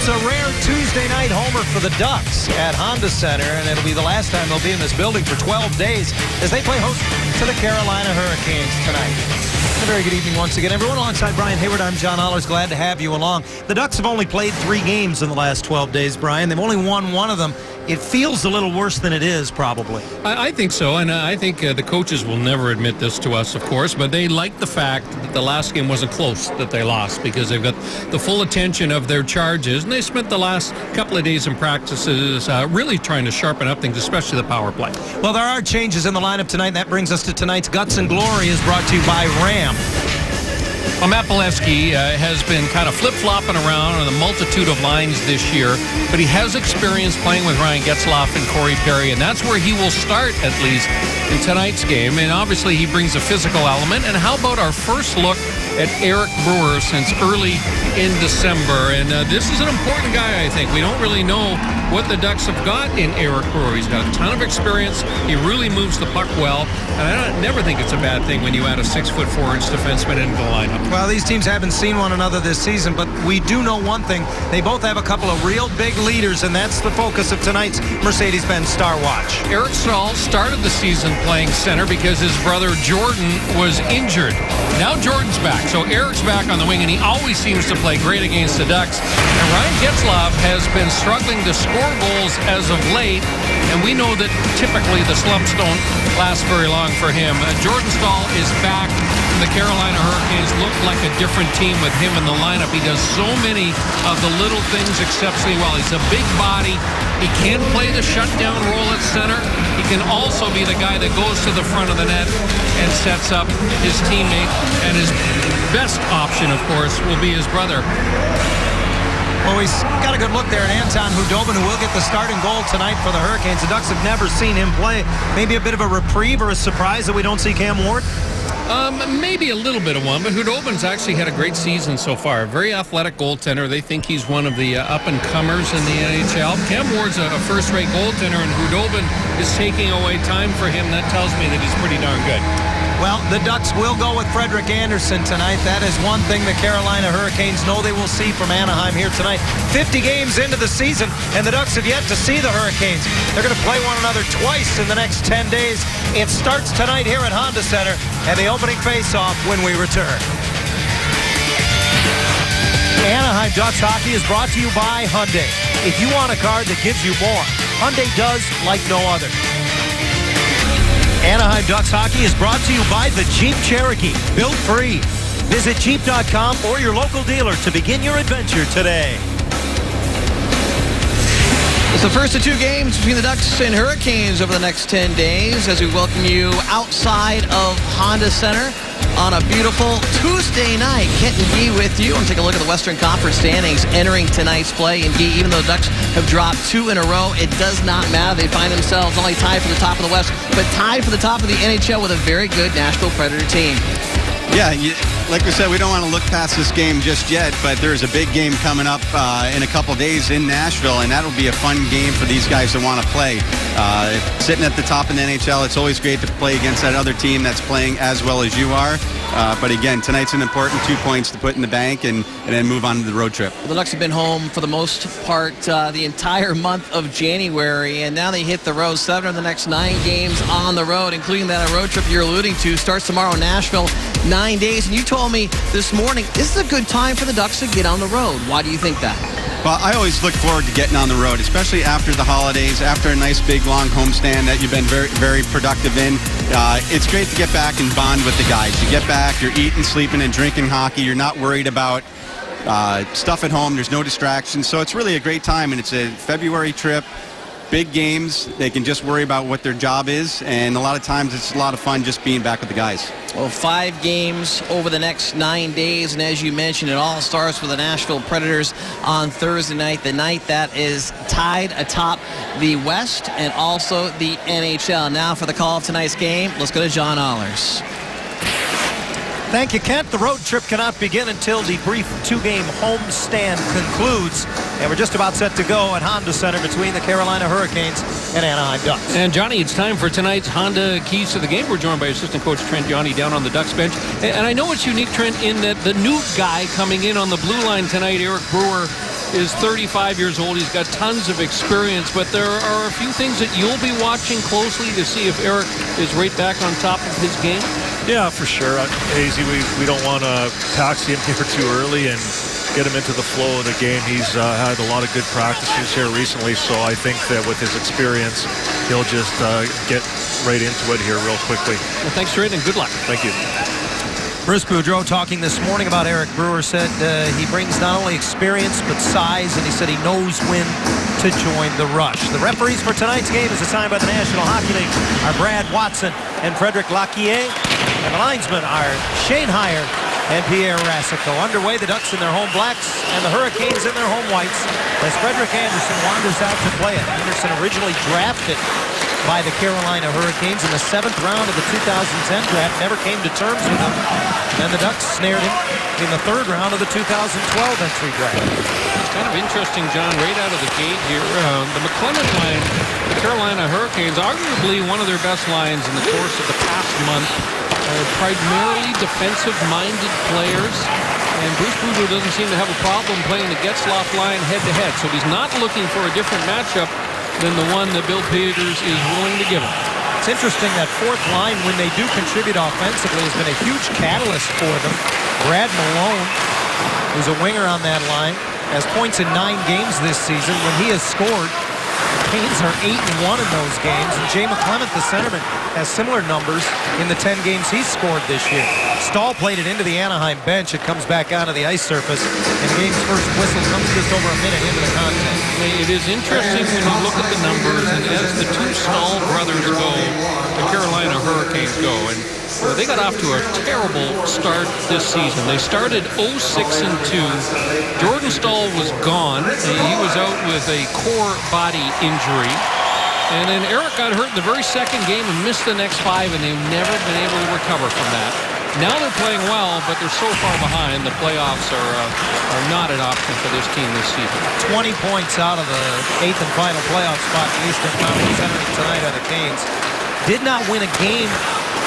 It's a rare Tuesday night homer for the Ducks at Honda Center, and it'll be the last time they'll be in this building for 12 days as they play host to the Carolina Hurricanes tonight. A very good evening once again, everyone. Alongside Brian Hayward, I'm John Allers. Glad to have you along. The Ducks have only played 3 games in the last 12 days, Brian. They've only won one of them. It feels a little worse than it is, probably. I think so, and I think the coaches will never admit this to us, of course, but they like the fact that the last game wasn't close, that they lost, because they've got the full attention of their charges, and they spent the last couple of days in practices really trying to sharpen up things, especially the power play. Well, there are changes in the lineup tonight, and that brings us to tonight's Guts and Glory, is brought to you by Ram. Well, Matt Bolesky has been kind of flip-flopping around on a multitude of lines this year, but he has experience playing with Ryan Getzlaf and Corey Perry, and that's where he will start, at least, in tonight's game. And obviously, he brings a physical element. And how about our first look at Eric Brewer since early in December? And this is an important guy, I think. We don't really know what the Ducks have got in Eric Brewer. He's got a ton of experience. He really moves the puck well. And I never think it's a bad thing when you add a 6'4" defenseman into the lineup. Well, these teams haven't seen one another this season, but we do know one thing. They both have a couple of real big leaders, and that's the focus of tonight's Mercedes-Benz Star Watch. Eric Staal started the season playing center because his brother Jordan was injured. Now Jordan's back, so Eric's back on the wing, and he always seems to play great against the Ducks. And Ryan Getzlaf has been struggling to score goals as of late, and we know that typically the slumps don't last very long for him. Jordan Staal is back. The Carolina Hurricanes look like a different team with him in the lineup. He does so many of the little things exceptionally well. He's a big body. He can play the shutdown role at center. He can also be the guy that goes to the front of the net and sets up his teammate. And his best option, of course, will be his brother. Well, he's got a good look there at Anton Khudobin, who will get the starting goal tonight for the Hurricanes. The Ducks have never seen him play. Maybe a bit of a reprieve or a surprise that we don't see Cam Ward? Maybe a little bit of one, but Khudobin's actually had a great season so far. Very athletic goaltender. They think he's one of the up-and-comers in the NHL. Cam Ward's a first-rate goaltender, and Khudobin is taking away time for him. That tells me that he's pretty darn good. Well, the Ducks will go with Frederik Andersen tonight. That is one thing the Carolina Hurricanes know they will see from Anaheim here tonight. 50 games into the season, and the Ducks have yet to see the Hurricanes. They're going to play one another twice in the next 10 days. It starts tonight here at Honda Center, and the opening face-off when we return. Anaheim Ducks hockey is brought to you by Hyundai. If you want a car that gives you more, Hyundai does like no other. Anaheim Ducks hockey is brought to you by the Jeep Cherokee, built free. Visit Jeep.com or your local dealer to begin your adventure today. It's the first of 2 games between the Ducks and Hurricanes over the next 10 days as we welcome you outside of Honda Center on a beautiful Tuesday night. Kent and Guy with you. And take a look at the Western Conference standings entering tonight's play. And Guy, even though the Ducks have dropped 2 in a row, it does not matter. They find themselves only tied for the top of the West, but tied for the top of the NHL with a very good Nashville Predator team. Yeah, like we said, we don't want to look past this game just yet, but there's a big game coming up in a couple days in Nashville, and that'll be a fun game for these guys to want to play. Sitting at the top in the NHL, it's always great to play against that other team that's playing as well as you are. But again, tonight's an important 2 points to put in the bank and then move on to the road trip. The Ducks have been home for the most part the entire month of January, and now they hit the road. 7 of the next 9 games on the road, including that road trip you're alluding to. Starts tomorrow in Nashville, 9 days. And you told me this morning this is a good time for the Ducks to get on the road. Why do you think that? Well, I always look forward to getting on the road, especially after the holidays, after a nice big long homestand that you've been very, very productive in. It's great to get back and bond with the guys. You get back, you're eating, sleeping, and drinking hockey. You're not worried about stuff at home. There's no distractions. So it's really a great time, and it's a February trip. Big games. They can just worry about what their job is, and a lot of times it's a lot of fun just being back with the guys. Well, 5 games over the next 9 days, and as you mentioned, it all starts with the Nashville Predators on Thursday night, the night that is tied atop the West and also the NHL. Now for the call of tonight's game, let's go to John Allers. Thank you, Kent. The road trip cannot begin until the brief 2-game homestand concludes. And we're just about set to go at Honda Center between the Carolina Hurricanes and Anaheim Ducks. And Johnny, it's time for tonight's Honda Keys to the Game. We're joined by assistant coach Trent Johnny down on the Ducks bench. And I know it's unique, Trent, in that the new guy coming in on the blue line tonight, Eric Brewer, is 35 years old. He's got tons of experience, but there are a few things that you'll be watching closely to see if Eric is right back on top of his game. Yeah, for sure. Hazy, we don't want to taxi him here too early and get him into the flow of the game. He's had a lot of good practices here recently, so I think that with his experience, he'll just get right into it here real quickly. Well, thanks, Ray, and good luck. Thank you. Bruce Boudreau talking this morning about Eric Brewer said he brings not only experience but size, and he said he knows when to join the rush. The referees for tonight's game is assigned by the National Hockey League are Brad Watson and Frederick Laquier, and the linesmen are Shane Heyer and Pierre Rasico. Underway, the Ducks in their home blacks and the Hurricanes in their home whites as Frederick Anderson wanders out to play it. Anderson originally drafted by the Carolina Hurricanes in the 7th round of the 2010 draft, never came to terms with him. And the Ducks snared him in the 3rd round of the 2012 entry draft. It's kind of interesting, John, right out of the gate here. The McClement line, the Carolina Hurricanes, arguably one of their best lines in the course of the past month. Primarily defensive-minded players. And Bruce Boudreau doesn't seem to have a problem playing the Getzlaf line head-to-head. So he's not looking for a different matchup than the one that Bill Peters is willing to give him. It's interesting that 4th line, when they do contribute offensively, has been a huge catalyst for them. Brad Malone, who's a winger on that line, has points in 9 games this season. When he has scored, the Canes are 8-1 in those games. And Jay McClement, the centerman, has similar numbers in the 10 games he's scored this year. Stahl played it into the Anaheim bench. It comes back onto the ice surface, and the game's first whistle comes just over a minute into the contest. It is interesting when you look at the numbers, and as the 2 Stahl brothers go, the Carolina Hurricanes go, and they got off to a terrible start this season. They started 0-6-2. Jordan Stahl was gone. He was out with a core body injury. And then Eric got hurt in the very second game and missed the next 5, and they've never been able to recover from that. Now they're playing well, but they're so far behind. The playoffs are not an option for this team this season. 20 points out of the 8th and final playoff spot in the Eastern Conference entering tonight are the Canes. Did not win a game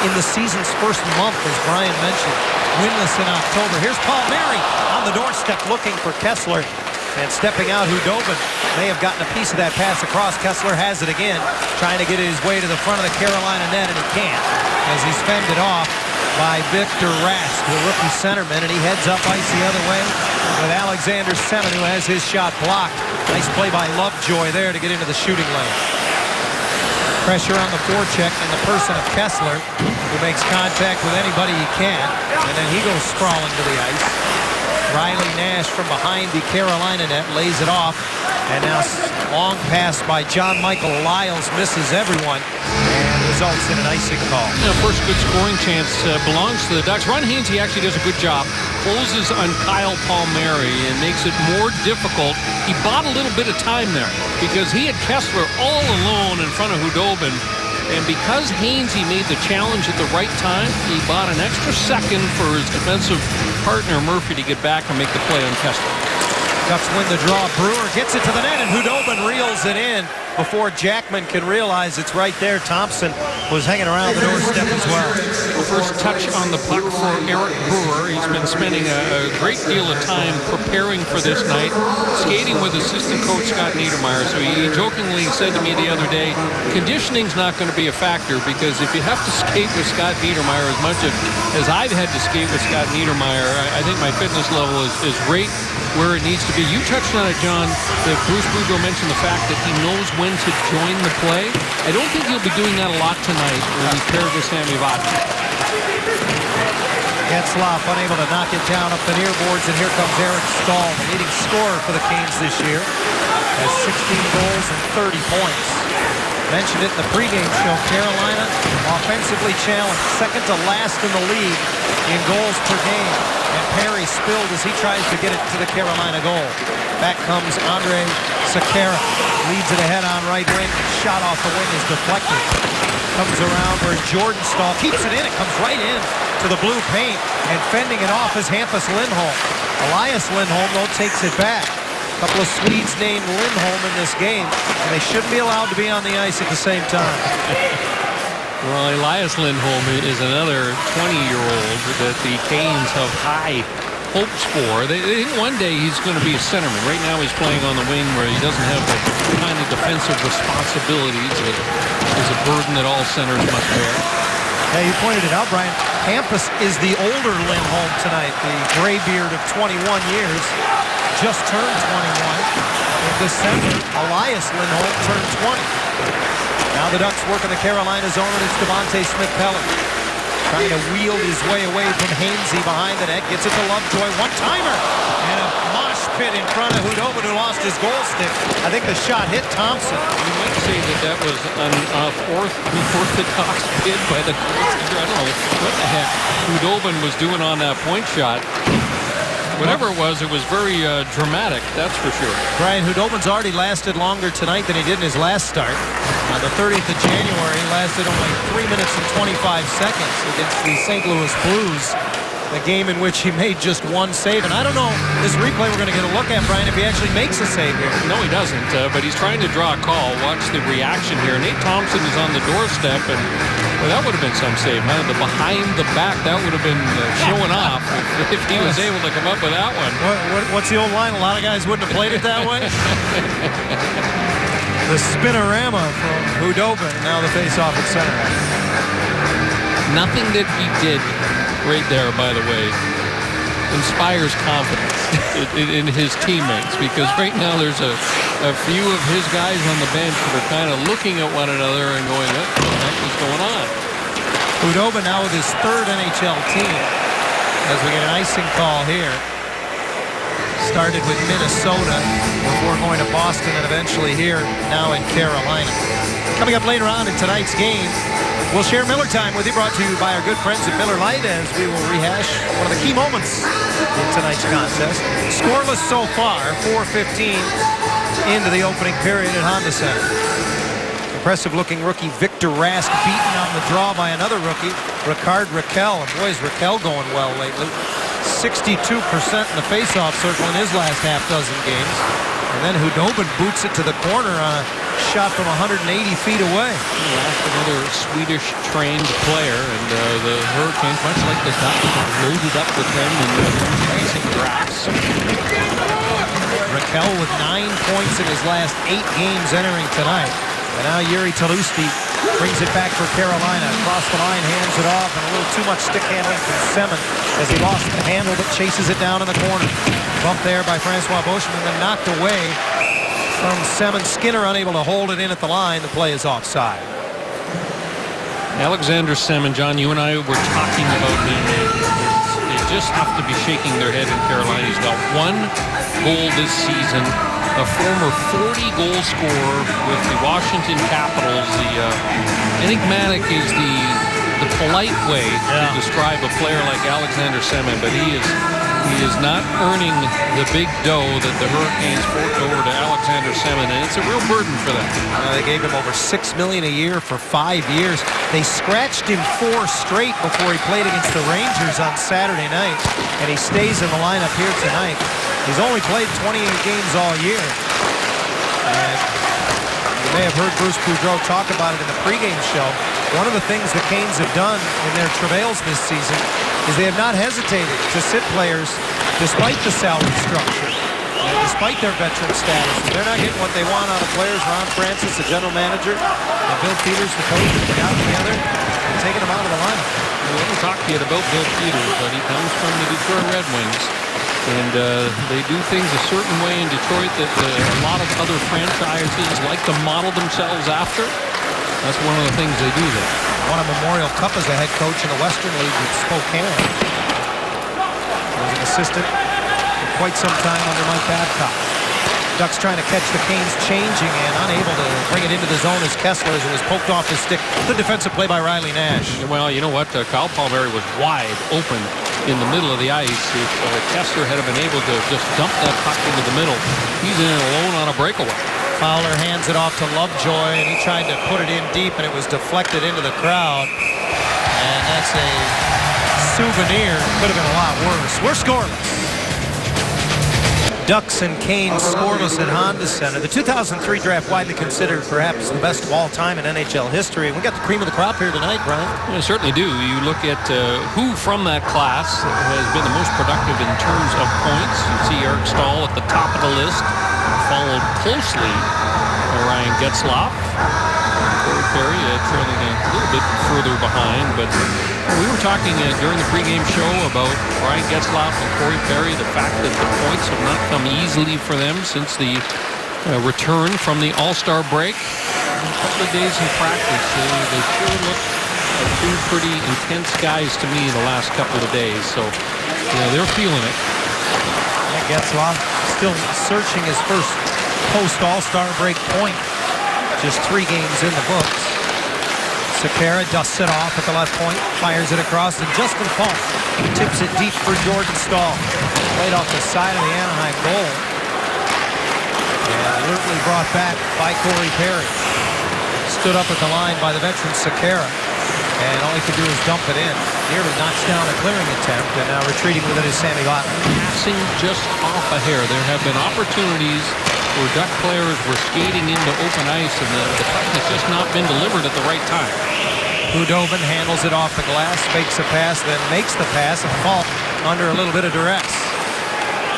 in the season's first month, as Brian mentioned. Winless in October. Here's Paul Mary on the doorstep looking for Kessler. And stepping out, Hudobin may have gotten a piece of that pass across. Kessler has it again, trying to get his way to the front of the Carolina net, and he can't, as he's fended off by Victor Rask, the rookie centerman, and he heads up ice the other way with Alexander Semin, who has his shot blocked. Nice play by Lovejoy there to get into the shooting lane. Pressure on the forecheck in the person of Kessler, who makes contact with anybody he can, and then he goes sprawling to the ice. Riley Nash from behind the Carolina net lays it off, and now long pass by John Michael Lyles misses everyone and results in an icing call. First good scoring chance belongs to the Ducks. Ron Hainsey actually does a good job. Closes on Kyle Palmieri and makes it more difficult. He bought a little bit of time there because he had Kessler all alone in front of Hudobin. And because Hainsey made the challenge at the right time, he bought an extra second for his defensive partner Murphy to get back and make the play on Kessler. Ducks win the draw. Brewer gets it to the net, and Hudobin reels it in before Jackman can realize it's right there. Thompson was hanging around the doorstep as well. First touch on the puck for Eric Brewer. He's been spending a great deal of time preparing for this night, skating with assistant coach Scott Niedermayer. So he jokingly said to me the other day, conditioning's not going to be a factor, because if you have to skate with Scott Niedermayer as much as I've had to skate with Scott Niedermayer, I think my fitness level is right where it needs to be. You touched on it, John, that Bruce Boudreau mentioned the fact that he knows when to join the play. I don't think he'll be doing that a lot tonight when he's paired with Sammy Vatanen. Getzlaf unable to knock it down up the near boards, and here comes Eric Stahl, the leading scorer for the Canes this year. Has 16 goals and 30 points. Mentioned it in the pregame show, Carolina offensively challenged, second to last in the league in goals per game. And Perry spilled as he tries to get it to the Carolina goal. Back comes Andre Sekera. Leads it ahead on right wing. Shot off the wing is deflected. Comes around where Jordan Stahl keeps it in. It comes right in to the blue paint. And fending it off is Hampus Lindholm. Elias Lindholm, though, takes it back. A couple of Swedes named Lindholm in this game, and they shouldn't be allowed to be on the ice at the same time. Well, Elias Lindholm is another 20-year-old that the Canes have high hopes for. They think one day he's going to be a centerman. Right now he's playing on the wing where he doesn't have the kind of defensive responsibilities that is a burden that all centers must bear. Yeah, you pointed it out, Brian. Hampus is the older Lindholm tonight. The graybeard of 21 years just turned 21. In December, Elias Lindholm turned 20. Now the Ducks work in the Carolina zone, and it's Devontae Smith-Pelly trying to wield his way away from Hainsey behind the net. Gets it to Lovejoy. One-timer. And a mosh pit in front of Hudobin, who lost his goal stick. I think the shot hit Thompson. You might say that was an orthodox bid by the goaltender. I don't know what the heck Hudobin was doing on that point shot. Whatever it was very dramatic, that's for sure. Brian, Hudobin's already lasted longer tonight than he did in his last start. On the 30th of January, he lasted only 3 minutes and 25 seconds against the St. Louis Blues, a game in which he made just one save. And I don't know, this replay we're going to get a look at, Brian, if he actually makes a save here. No, he doesn't, but he's trying to draw a call. Watch the reaction here. Nate Thompson is on the doorstep, and well, that would have been some save. Man, the behind the back, that would have been showing off if he was able to come up with that one. What's the old line? A lot of guys wouldn't have played it that way. The spinorama from Hudobin, now the face-off at center. Nothing that he did right there, by the way, inspires confidence in his teammates, because right now there's a few of his guys on the bench that are kind of looking at one another and going, what the heck is going on? Hudobin now with his third NHL team as we get an icing call here. Started with Minnesota before going to Boston and eventually here now in Carolina. Coming up later on in tonight's game, we'll share Miller Time with you, brought to you by our good friends at Miller Lite, as we will rehash one of the key moments in tonight's contest. Scoreless so far, 4:15 into the opening period at Honda Center. Impressive-looking rookie Victor Rask beaten on the draw by another rookie, Rickard Rakell. And boy, is Rakell going well lately. 62% in the face-off circle in his last half dozen games. And then Hudobin boots it to the corner on a shot from 180 feet away. Another Swedish-trained player, and the Hurricanes, much like the Ducks, loaded up with them in the racing drafts. Rakell with 9 points in his last 8 games entering tonight. And now Yuri Talusti brings it back for Carolina. Across the line, hands it off, and a little too much stick handling from Semin as he lost the handle but chases it down in the corner. Bumped there by Francois Beauchemin, then knocked away from Semin. Skinner unable to hold it in at the line. The play is offside. Alexander Semin, John, you and I were talking about him. They just have to be shaking their head in Carolina. He's got 1 goal this season. A former 40-goal scorer with the Washington Capitals. The enigmatic is the polite way to describe a player like Alexander Semin, but he is not earning the big dough that the Hurricanes forked over to Alexander Semin, and it's a real burden for them. They gave him over $6 million a year for 5 years. They scratched him 4 straight before he played against the Rangers on Saturday night, and he stays in the lineup here tonight. He's only played 28 games all year. And you may have heard Bruce Boudreau talk about it in the pregame show. One of the things the Canes have done in their travails this season is they have not hesitated to sit players despite the salary structure, despite their veteran status. If they're not getting what they want out of players, Ron Francis, the general manager, and Bill Peters, the coach, have got together and taken them out of the lineup. Let me talk to you about Bill Peters, but he comes from the Detroit Red Wings. And they do things a certain way in Detroit that a lot of other franchises like to model themselves after. That's one of the things they do there. Won a Memorial Cup as a head coach in the Western League with Spokane. He was an assistant for quite some time under Mike Babcock. Ducks trying to catch the Canes changing and unable to bring it into the zone as Kessler, as it was poked off his stick. Good defensive play by Riley Nash. Well, you know what? Kyle Palmieri was wide open in the middle of the ice. If Kessler had been able to just dump that puck into the middle, he's in alone on a breakaway. Fowler hands it off to Lovejoy, and he tried to put it in deep, and it was deflected into the crowd. And that's a souvenir. Could have been a lot worse. We're scoreless. Ducks and Canes scoreless at Honda Center. The 2003 draft widely considered perhaps the best of all time in NHL history. We got the cream of the crop here tonight, Brian. I certainly do. You look at who from that class has been the most productive in terms of points. You see Eric Staal at the top of the list, followed closely by Ryan Getzlaf. Corey Perry trailing a little bit further behind, but we were talking during the pregame show about Ryan Getzlaf and Corey Perry, the fact that the points have not come easily for them since the return from the All-Star break. A couple of days in practice, they sure look like two pretty intense guys to me the last couple of days, so they're feeling it. Yeah, Getzlaf still searching his first post-All-Star break point. Just 3 games in the books. Sekera dusts it off at the left point, fires it across, and Justin Falk tips it deep for Jordan Staal. Right off the side of the Anaheim goal. And alertly brought back by Corey Perry. Stood up at the line by the veteran Sekera. And all he could do is dump it in. Nearly knocks down a clearing attempt, and now retreating with it is Sammy Vatanen. Passing just off a hair. There have been opportunities where Duck players were skating into open ice, and the puck has just not been delivered at the right time. Khudobin handles it off the glass, fakes a pass, then makes the pass, and Falk under a little bit of duress.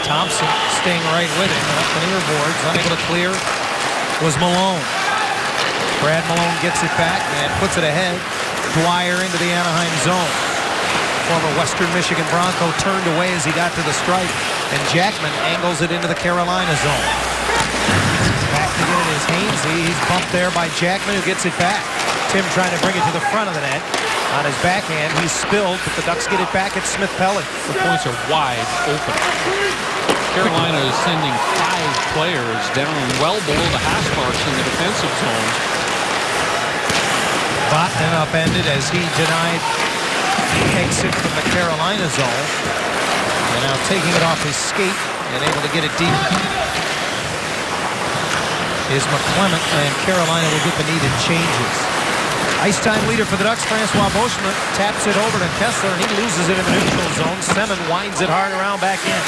Thompson staying right with him, and up the near boards, unable to clear, was Malone. Brad Malone gets it back and puts it ahead. Dwyer into the Anaheim zone. Former Western Michigan Bronco turned away as he got to the stripe, and Jackman angles it into the Carolina zone. Back to get it is Hainsey. He's bumped there by Jackman, who gets it back. Tim trying to bring it to the front of the net. On his backhand, he's spilled, but the Ducks get it back at Smith-Pelly. The points are wide open. Carolina is sending 5 players down well below the hash marks in the defensive zone. Vatanen upended as he denied exit from the Carolina zone. And now taking it off his skate and able to get it deep is McClement, and Carolina will get the needed changes. Ice time leader for the Ducks, Francois Beauchemin, taps it over to Kessler, and he loses it in the neutral zone. Semin winds it hard around back in.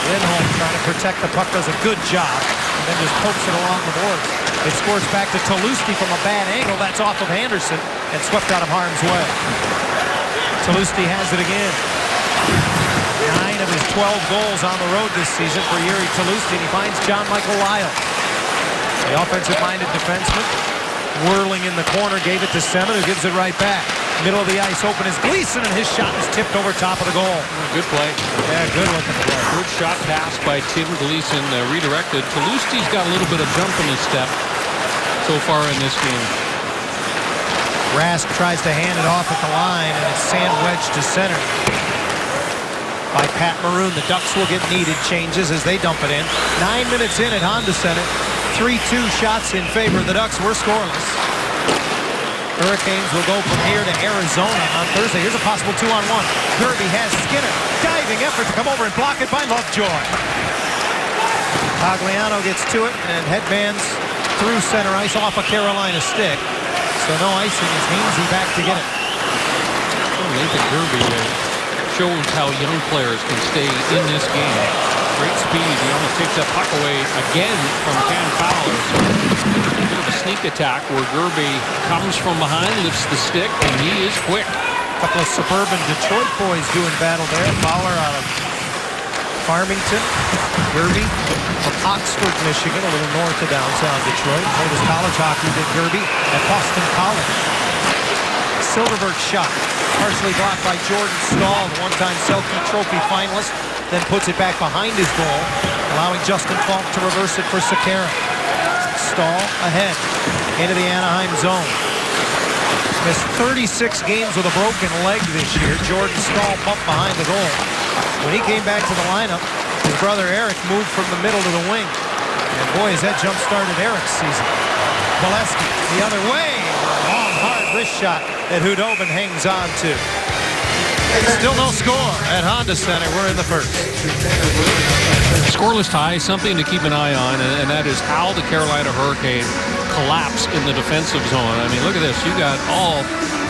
Lindholm trying to protect the puck, does a good job, and then just pokes it along the boards. It scores back to Talusti from a bad angle. That's off of Anderson and swept out of harm's way. Talusti has it again. 9 of his 12 goals on the road this season for Yuri Talusti, and he finds John Michael Lyle. The offensive-minded defenseman whirling in the corner, gave it to Semin, who gives it right back. Middle of the ice open is Gleason, and his shot is tipped over top of the goal. Good play. Yeah, good looking play. Good shot pass by Tim Gleason, redirected. Talusti's got a little bit of jump in his step so far in this game. Rask tries to hand it off at the line, and it's sand-wedged to center by Pat Maroon. The Ducks will get needed changes as they dump it in. 9 minutes in at Honda Center. 3-2 shots in favor of the Ducks. We're scoreless. Hurricanes will go from here to Arizona on Thursday. Here's a possible 2-on-1. Kirby has Skinner. Diving effort to come over and block it by Lovejoy. Tagliano gets to it and headbands through center ice off a Carolina stick. So no icing as Hainsey back to get it. Nathan Kirby shows how young players can stay in this game. Great speed. He almost takes that puck away again from Cam Fowler. So a bit of a sneak attack where Kirby comes from behind, lifts the stick, and he is quick. A couple of suburban Detroit boys doing battle there. Fowler out of Farmington. Kirby from Oxford, Michigan, a little north of downtown Detroit. Played his college hockey, did Kirby at Boston College. Silverberg shot, partially blocked by Jordan Staal, the one-time Selke Trophy finalist, then puts it back behind his goal, allowing Justin Falk to reverse it for Sekera. Staal ahead into the Anaheim zone. Missed 36 games with a broken leg this year. Jordan Staal bumped behind the goal. When he came back to the lineup, his brother Eric moved from the middle to the wing. And boy, has that jump-started Eric's season. Bolesky the other way. Long, hard wrist shot that Khudobin hangs on to. Still no score at Honda Center. We're in the first. Scoreless tie, something to keep an eye on, and that is how the Carolina Hurricane collapse in the defensive zone. I mean, look at this. You got all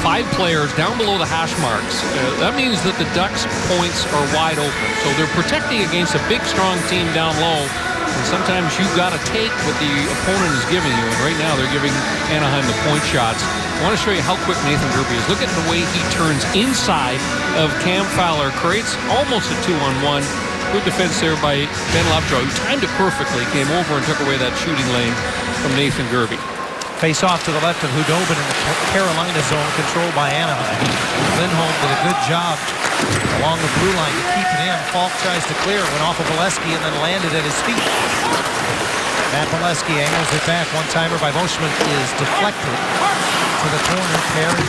5 players down below the hash marks. That means that the Ducks' points are wide open. So they're protecting against a big, strong team down low. And sometimes you've got to take what the opponent is giving you. And right now they're giving Anaheim the point shots. I want to show you how quick Nathan Gerbe is. Look at the way he turns inside of Cam Fowler. Creates almost a 2-on-1. Good defense there by Ben Lovejoy, who timed it perfectly. Came over and took away that shooting lane from Nathan Gerbe. Face off to the left of Hudobin in the Carolina zone, controlled by Anaheim. Lindholm did a good job along the blue line to keep it in. Falk tries to clear it, went off of Bolesky and then landed at his feet. Matt Bolesky angles it back. One-timer by Boschman is deflected to the corner. Perry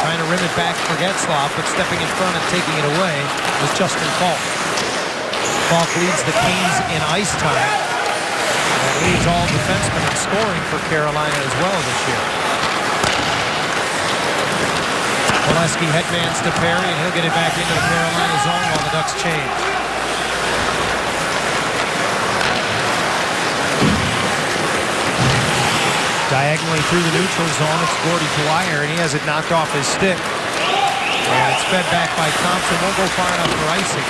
trying to rim it back for Getzlaf, but stepping in front and taking it away was Justin Falk. Falk leads the Canes in ice time. That leads all defensemen in scoring for Carolina as well this year. Bolesky headmans to Perry, and he'll get it back into the Carolina zone while the Ducks change. Diagonally through the neutral zone, it's Gordy Dwyer, and he has it knocked off his stick. And it's fed back by Thompson. Won't go far enough for icing,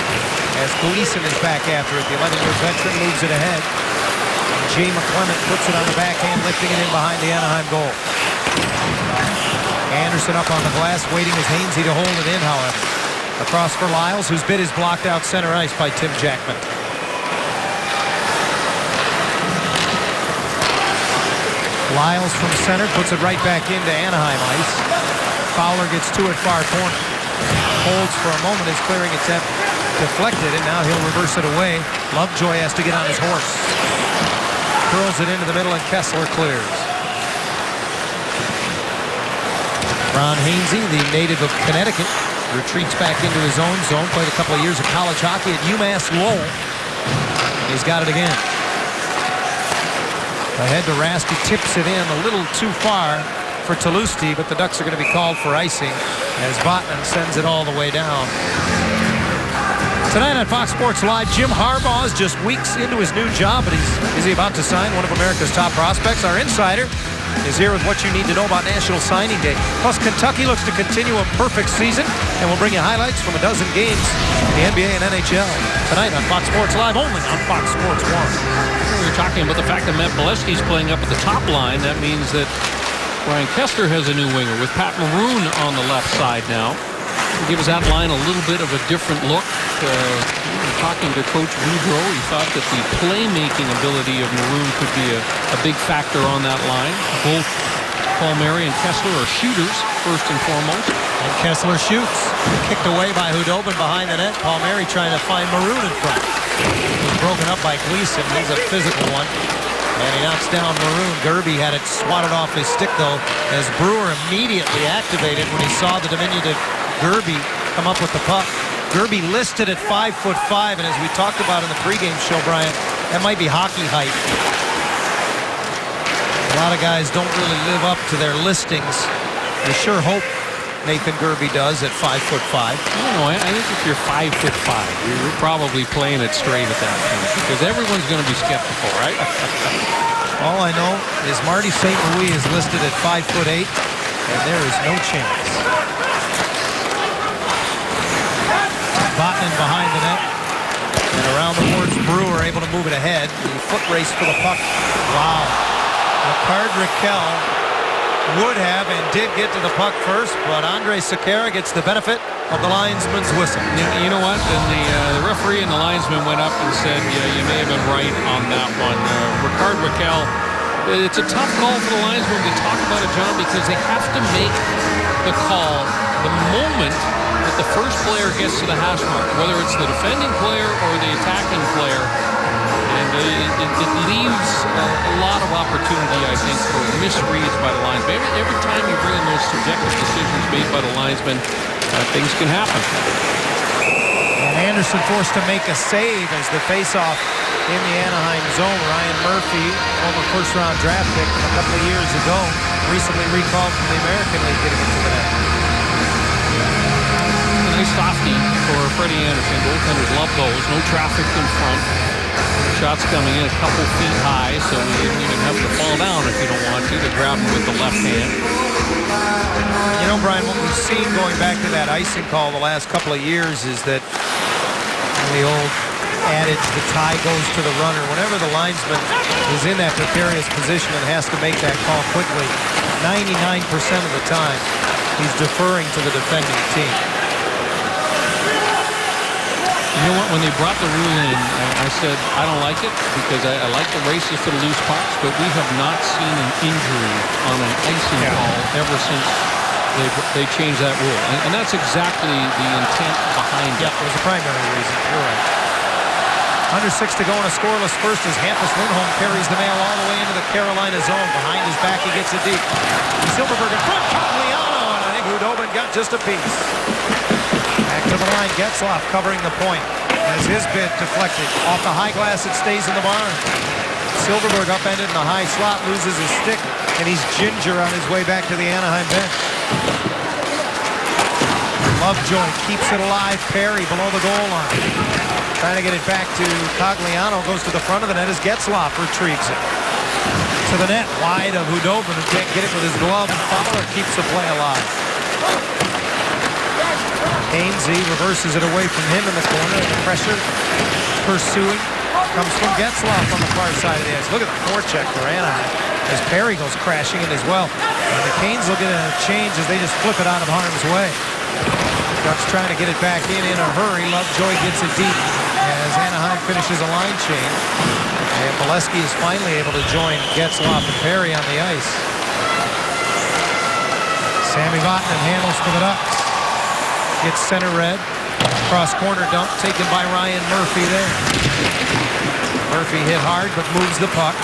as Gleason is back after it. The 11-year veteran moves it ahead. Jay McClement puts it on the backhand, lifting it in behind the Anaheim goal. Anderson up on the glass, waiting as Hainsey to hold it in, however. Across for Lyles, whose bid is blocked out center ice by Tim Jackman. Lyles from center puts it right back into Anaheim ice. Fowler gets to it far corner. Holds for a moment, is clearing it deflected, and now he'll reverse it away. Lovejoy has to get on his horse. Curls it into the middle, and Kessler clears. Ron Hainsey, the native of Connecticut, retreats back into his own zone. Played a couple of years of college hockey at UMass Lowell. He's got it again. Ahead to Rask, who tips it in a little too far for Talusti, but the Ducks are going to be called for icing as Vatanen sends it all the way down. Tonight on Fox Sports Live, Jim Harbaugh is just weeks into his new job, but is he about to sign one of America's top prospects? Our insider is here with what you need to know about National Signing Day. Plus, Kentucky looks to continue a perfect season, and we'll bring you highlights from a dozen games in the NBA and NHL. Tonight on Fox Sports Live, only on Fox Sports 1. We were talking about the fact that Matt Bolesky's playing up at the top line. That means that Ryan Kessler has a new winger with Pat Maroon on the left side now. It gives that line a little bit of a different look. Talking to Coach Boudreau, he thought that the playmaking ability of Maroon could be a big factor on that line. Both Palmieri and Kessler are shooters, first and foremost. And Kessler shoots. Kicked away by Hudobin behind the net. Palmieri trying to find Maroon in front. He's broken up by Gleason. He's a physical one. And he knocks down Maroon. Gerbe had it swatted off his stick, though, as Brewer immediately activated when he saw the diminutive Gerbe come up with the puck. Gerbe listed at 5'5", and as we talked about in the pregame show, Brian, that might be hockey height. A lot of guys don't really live up to their listings. We sure hope Nathan Gerbe does at 5'5". I don't know. I think if you're 5'5", you're probably playing it straight at that point, because everyone's going to be skeptical, right? All I know is Marty St. Louis is listed at 5'8", and there is no chance. Vatanen behind the net, and around the boards, Brewer able to move it ahead. The foot race for the puck. Wow. Rickard Rakell would have and did get to the puck first, but Andre Sekera gets the benefit of the linesman's whistle. You know what? And the referee and the linesman went up and said, yeah, you may have been right on that one. Rickard Rakell, it's a tough call for the linesman. We talk about it, John, because they have to make the call the moment that the first player gets to the hash mark, whether it's the defending player or the attacking player. And it leaves a lot of opportunity, I think, for misreads by the linesman. Every time you bring in those subjective decisions made by the linesman, things can happen. And Anderson forced to make a save as the faceoff in the Anaheim zone. Ryan Murphy, former first-round draft pick from a couple of years ago, recently recalled from the American League, getting into the net. A nice softie for Freddie Anderson. Goaltenders love those. No traffic in front. Shots coming in a couple feet high, so you didn't even have to fall down if you don't want to. They grab him with the left hand. You know, Brian, what we've seen going back to that icing call the last couple of years is that the old adage, the tie goes to the runner. Whenever the linesman is in that precarious position and has to make that call quickly, 99% of the time, he's deferring to the defending team. You know what? When they brought the rule in, I said, I don't like it because I like the races to the loose pucks, but we have not seen an injury on an icing call ever since they changed that rule. And that's exactly the intent behind it. Yeah, it was the primary reason. You're right. Under 6 to go in a scoreless first as Hampus Lindholm carries the mail all the way into the Carolina zone. Behind his back, he gets it deep. Silverberg in front, Cogliano, and I think Hudobin got just a piece. Back to the line, Getzlaf covering the point as his bid deflected. Off the high glass, it stays in the barn. Silverberg upended in the high slot, loses his stick, and he's ginger on his way back to the Anaheim bench. Lovejoy keeps it alive. Perry below the goal line. Trying to get it back to Cogliano. Goes to the front of the net as Getzlaf retrieves it. To the net, wide of Hudobin, who can't get it with his glove, and Fowler keeps the play alive. Hainsey reverses it away from him in the corner. The pressure pursuing comes from Getzlaf on the far side of the ice. Look at the forecheck for Anaheim as Perry goes crashing in as well. And the Canes will get a change as they just flip it out of harm's way. Ducks trying to get it back in a hurry. Lovejoy gets it deep as Anaheim finishes a line change. And Bolesky is finally able to join Getzlaf and Perry on the ice. Sammy Vatanen handles for the Ducks. Gets center red. Cross corner dump taken by Ryan Murphy there. Murphy hit hard but moves the puck.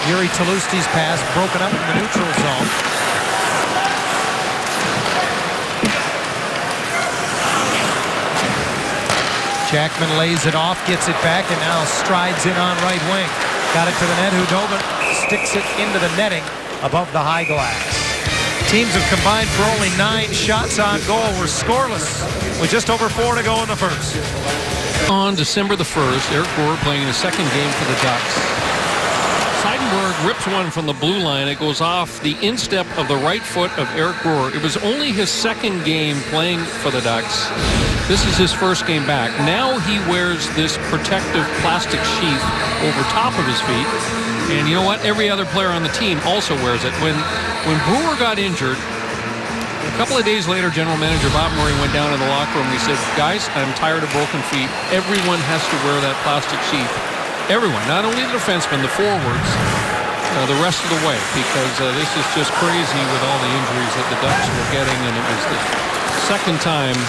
Yuri Talusti's pass broken up in the neutral zone. Jackman lays it off, gets it back, and now strides in on right wing. Got it to the net. Hudobin sticks it into the netting above the high glass. Teams have combined for only 9 shots on goal. We're scoreless with just over 4 to go in the first. On December the 1st, Eric Bohr playing the second game for the Ducks. Seidenberg rips one from the blue line. It goes off the instep of the right foot of Eric Bohr. It was only his second game playing for the Ducks. This is his first game back. Now he wears this protective plastic sheath over top of his feet. And you know what? Every other player on the team also wears it. When Brewer got injured, a couple of days later, General Manager Bob Murray went down to the locker room and he said, guys, I'm tired of broken feet. Everyone has to wear that plastic sheath. Everyone, not only the defensemen, the forwards, the rest of the way, because this is just crazy with all the injuries that the Ducks were getting, and it was the second time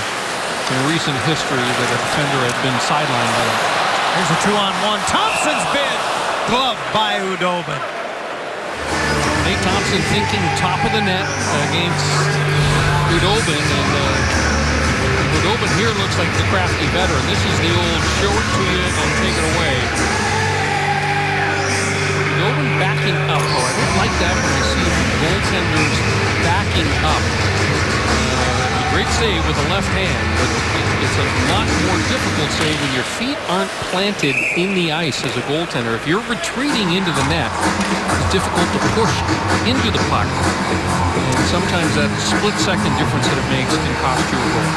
in recent history that a defender had been sidelined by that. Here's a 2-on-1. Thompson's bid. Glove by Hudobin. Nate Thompson thinking top of the net against Hudobin, and Hudobin here looks like the crafty veteran. This is the old show it to you and take it away. Hudobin backing up. Oh, I don't like that when I see goaltenders backing up. Great save with the left hand, but it's a lot more difficult save when your feet aren't planted in the ice as a goaltender. If you're retreating into the net, it's difficult to push into the puck. And sometimes that split-second difference that it makes can cost you a goal.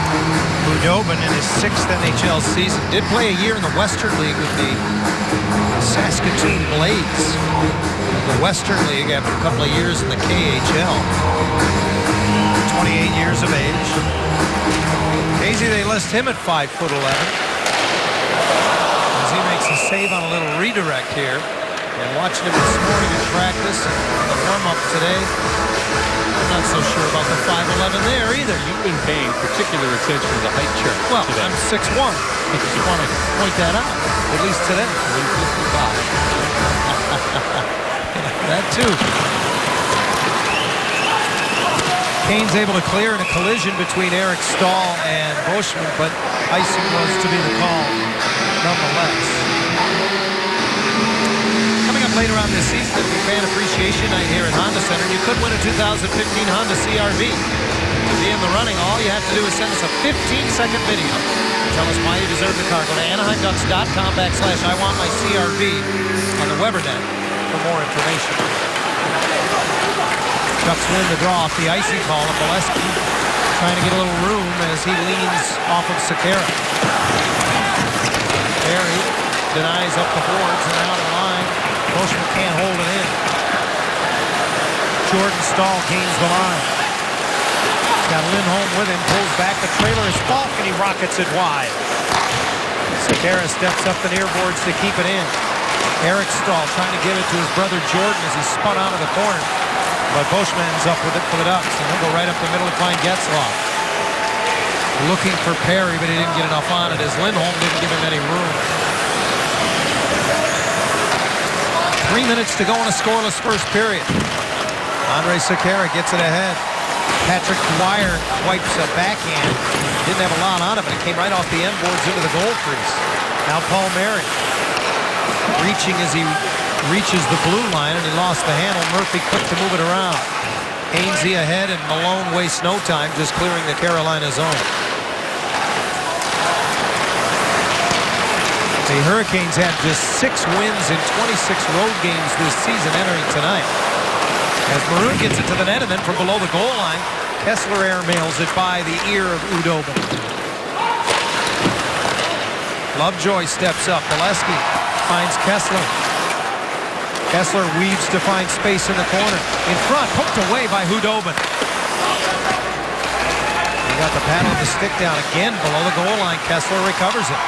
Hudobin in his 6th NHL season did play a year in the Western League with the Saskatoon Blades. The Western League after a couple of years in the KHL. 28 years of age. Casey, they list him at 5'11". As he makes a save on a little redirect here. And watching him this morning in practice and the warm-up today, I'm not so sure about the 5'11" there either. You've been paying particular attention to the height chart today. I'm 6'1". I just want to point that out, at least today. 155. That too. Canes able to clear in a collision between Eric Staal and Bushman, but icing was to be the call nonetheless. Coming up later on this season, it'll be Fan Appreciation Night here at Honda Center. You could win a 2015 Honda CR-V. To be in the running, all you have to do is send us a 15-second video. Tell us why you deserve the car. Go to AnaheimDucks.com/I-want-my-CR-V on the Webernet for more information. Ducks win the draw off the icing call, and Bolesky trying to get a little room as he leans off of Sekera. Perry denies up the boards and out of the line. Boschman can't hold it in. Jordan Staal gains the line. He's got Lindholm with him, pulls back. The trailer is Falk, and he rockets it wide. Sekera steps up the near boards to keep it in. Eric Staal trying to give it to his brother Jordan as he spun out of the corner. But Boschman ends up with it for the Ducks, and he'll go right up the middle to find Getzlaf. Looking for Perry, but he didn't get enough on it as Lindholm didn't give him any room. 3 minutes to go in a scoreless first period. Andrej Sekera gets it ahead. Patrick Dwyer wipes a backhand. Didn't have a lot on it, but it came right off the end boards into the goal crease. Now Palmieri reaching as he reaches the blue line, and he lost the handle. Murphy quick to move it around. Hainsey ahead, and Malone wastes no time just clearing the Carolina zone. The Hurricanes had just 6 wins in 26 road games this season entering tonight. As Maroon gets it to the net, and then from below the goal line, Kessler airmails it by the ear of Khudobin. Lovejoy steps up. Bolesky finds Kessler. Kessler weaves to find space in the corner. In front, poked away by Khudobin. He got the paddle of the stick down again below the goal line. Kessler recovers it.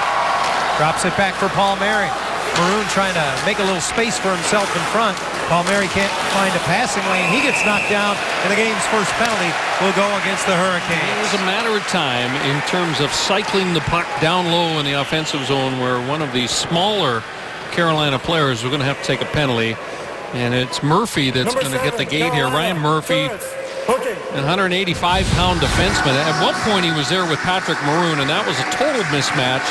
Drops it back for Palmieri. Maroon trying to make a little space for himself in front. Palmieri can't find a passing lane. He gets knocked down, and the game's first penalty will go against the Hurricanes. It was a matter of time in terms of cycling the puck down low in the offensive zone where one of the smaller Carolina players were going to have to take a penalty. And it's Murphy that's going to get the gate here. Ryan Murphy, a 185-pound defenseman. At one point, he was there with Patrick Maroon, and that was a total mismatch.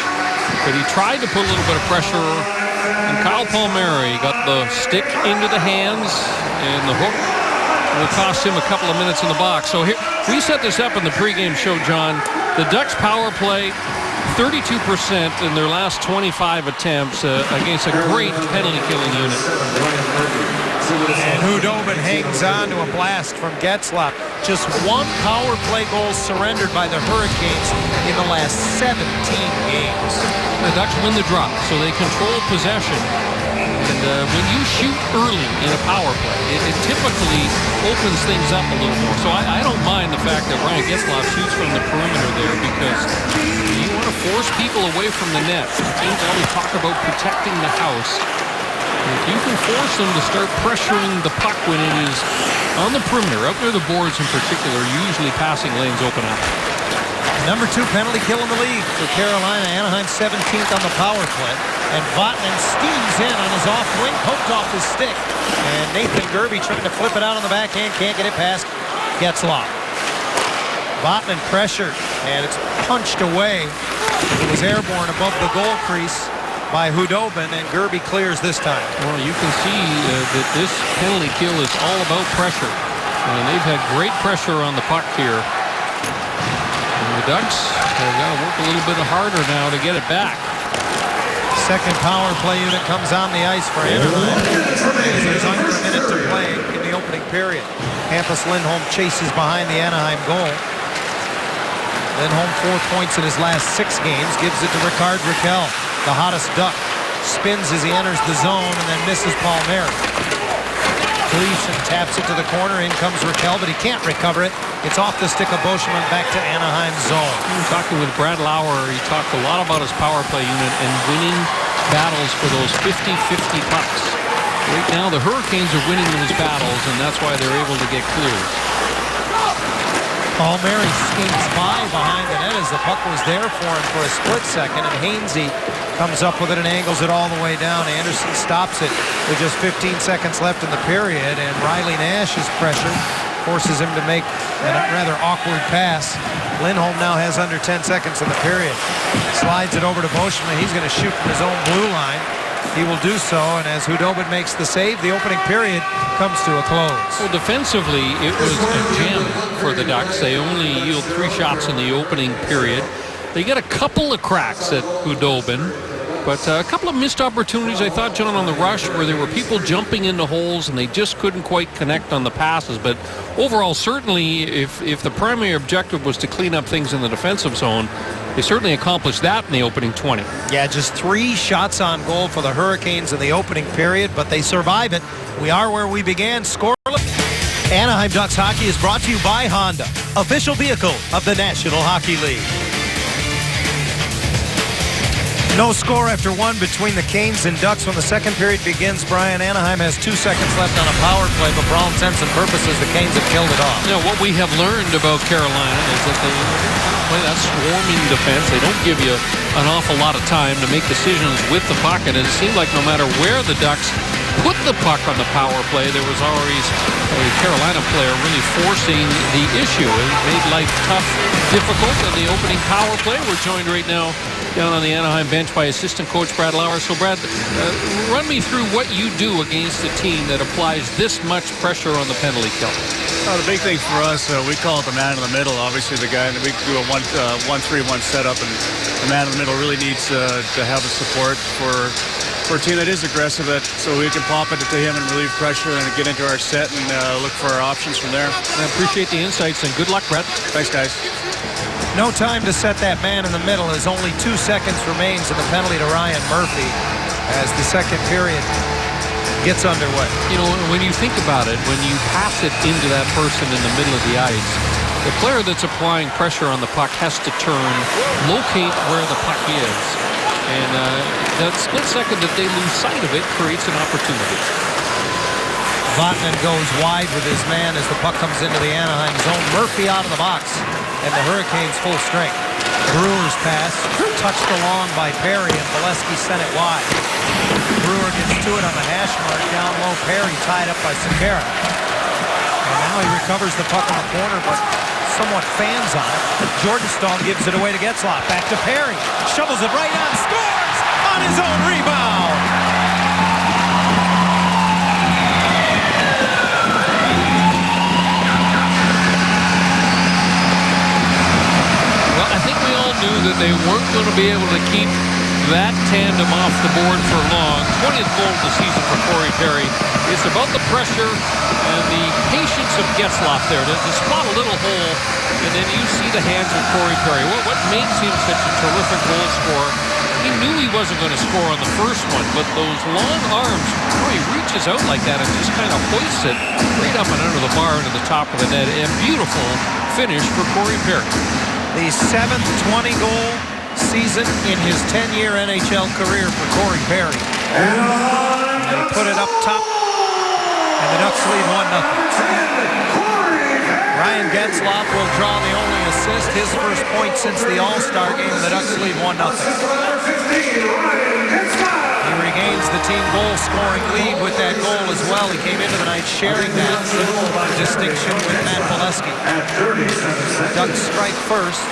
But he tried to put a little bit of pressure, and Kyle Palmieri got the stick into the hands, and the hook will cost him a couple of minutes in the box. So here, we set this up in the pregame show, John. The Ducks power play 32% in their last 25 attempts against a great penalty-killing unit. And Khudobin hangs on to a blast from Getzlaf. Just one power play goal surrendered by the Hurricanes in the last 17 games. The Ducks win the draw, so they control possession. And when you shoot early in a power play, it typically opens things up a little more. So I don't mind the fact that Ryan Getzlaf shoots from the perimeter there, because you want to force people away from the net. Teams always talk about protecting the house. If you can force them to start pressuring the puck when it is on the perimeter, up near the boards in particular, usually passing lanes open up. Number 2 penalty kill in the league for Carolina. Anaheim 17th on the power play. And Vatanen steams in on his off wing, poked off his stick. And Nathan Gerbe trying to flip it out on the backhand, can't get it past Getzlaf. Vatanen pressured, and it's punched away. It was airborne above the goal crease by Khudobin, and Gerbe clears this time. Well, you can see that this penalty kill is all about pressure. And they've had great pressure on the puck here. And the Ducks have got to work a little bit harder now to get it back. Second power play unit comes on the ice for Anaheim. There's under a minute to play in the opening period. Hampus Lindholm chases behind the Anaheim goal. Lindholm 4 points in his last 6 games. Gives it to Rickard Rakell, the hottest Duck. Spins as he enters the zone and then misses Palmieri. Gleason taps it to the corner. In comes Rakell, but he can't recover it. It's off the stick of Boschman back to Anaheim zone. Talking with Brad Lauer, he talked a lot about his power play unit and winning battles for those 50-50 pucks. Right now, the Hurricanes are winning those battles, and that's why they're able to get clears. Palmieri skates by behind the net as the puck was there for him for a split second, and Hainsey comes up with it and angles it all the way down. Anderson stops it with just 15 seconds left in the period, and Riley Nash is pressured, forces him to make a rather awkward pass. Lindholm now has under 10 seconds in the period. Slides it over to Boschman. He's going to shoot from his own blue line. He will do so, and as Khudobin makes the save, the opening period comes to a close. Well, defensively, it was a gem for the Ducks. They only yield 3 shots in the opening period. They get a couple of cracks at Khudobin, But a couple of missed opportunities, I thought, John, on the rush where there were people jumping into holes and they just couldn't quite connect on the passes. But overall, certainly, if the primary objective was to clean up things in the defensive zone, they certainly accomplished that in the opening 20. Yeah, just 3 shots on goal for the Hurricanes in the opening period, but they survive it. We are where we began, scoreless. Anaheim Ducks hockey is brought to you by Honda, official vehicle of the National Hockey League. No score after 1 between the Canes and Ducks when the second period begins. Brian, Anaheim has 2 seconds left on a power play, but for all intents and purposes, the Canes have killed it off. You know, what we have learned about Carolina is that they play that swarming defense. They don't give you an awful lot of time to make decisions with the puck, and it seemed like no matter where the Ducks put the puck on the power play, there was always a Carolina player really forcing the issue. It made life tough, difficult in the opening power play. We're joined right now down on the Anaheim bench by assistant coach Brad Lauer. So, Brad, run me through what you do against a team that applies this much pressure on the penalty kill. The big thing for us, we call it the man in the middle. Obviously, the guy, we do a 1-3-1 setup, and the man in the middle really needs to have the support for a team that is aggressive, so we can pop it to him and relieve pressure and get into our set and look for our options from there. I appreciate the insights, and good luck, Brad. Thanks, guys. No time to set that man in the middle as only 2 seconds remains in the penalty to Ryan Murphy as the second period gets underway. You know, when you think about it, when you pass it into that person in the middle of the ice, the player that's applying pressure on the puck has to turn, locate where the puck is, and that split second that they lose sight of it creates an opportunity. Vatanen goes wide with his man as the puck comes into the Anaheim zone. Murphy out of the box, and the Hurricanes full strength. Brewer's pass, touched along by Perry, and Bolesky sent it wide. Brewer gets to it on the hash mark, down low. Perry tied up by Sekera. And now he recovers the puck in the corner, but somewhat fans on it. Jordan Stahl gives it away to Getzlaf. Back to Perry. Shovels it right on, scores on his own rebound. I think we all knew that they weren't going to be able to keep that tandem off the board for long. 20th goal of the season for Corey Perry. It's about the pressure and the patience of Getzlaf there to spot a little hole, and then you see the hands of Corey Perry. What makes him such a terrific goal scorer? He knew he wasn't going to score on the first one, but those long arms, he reaches out like that and just kind of hoists it right up and under the bar into the top of the net. A beautiful finish for Corey Perry. The 7th 20-goal season in his 10-year NHL career for Corey Perry. And he put it up top, and the Ducks lead 1-0. Ryan Getzlaf will draw the only assist, his first point since the All-Star game, and the Ducks lead 1-0. He regains the team goal-scoring lead with that goal as well. He came into the night sharing that distinction with Matt Bolesky. The Ducks strike first,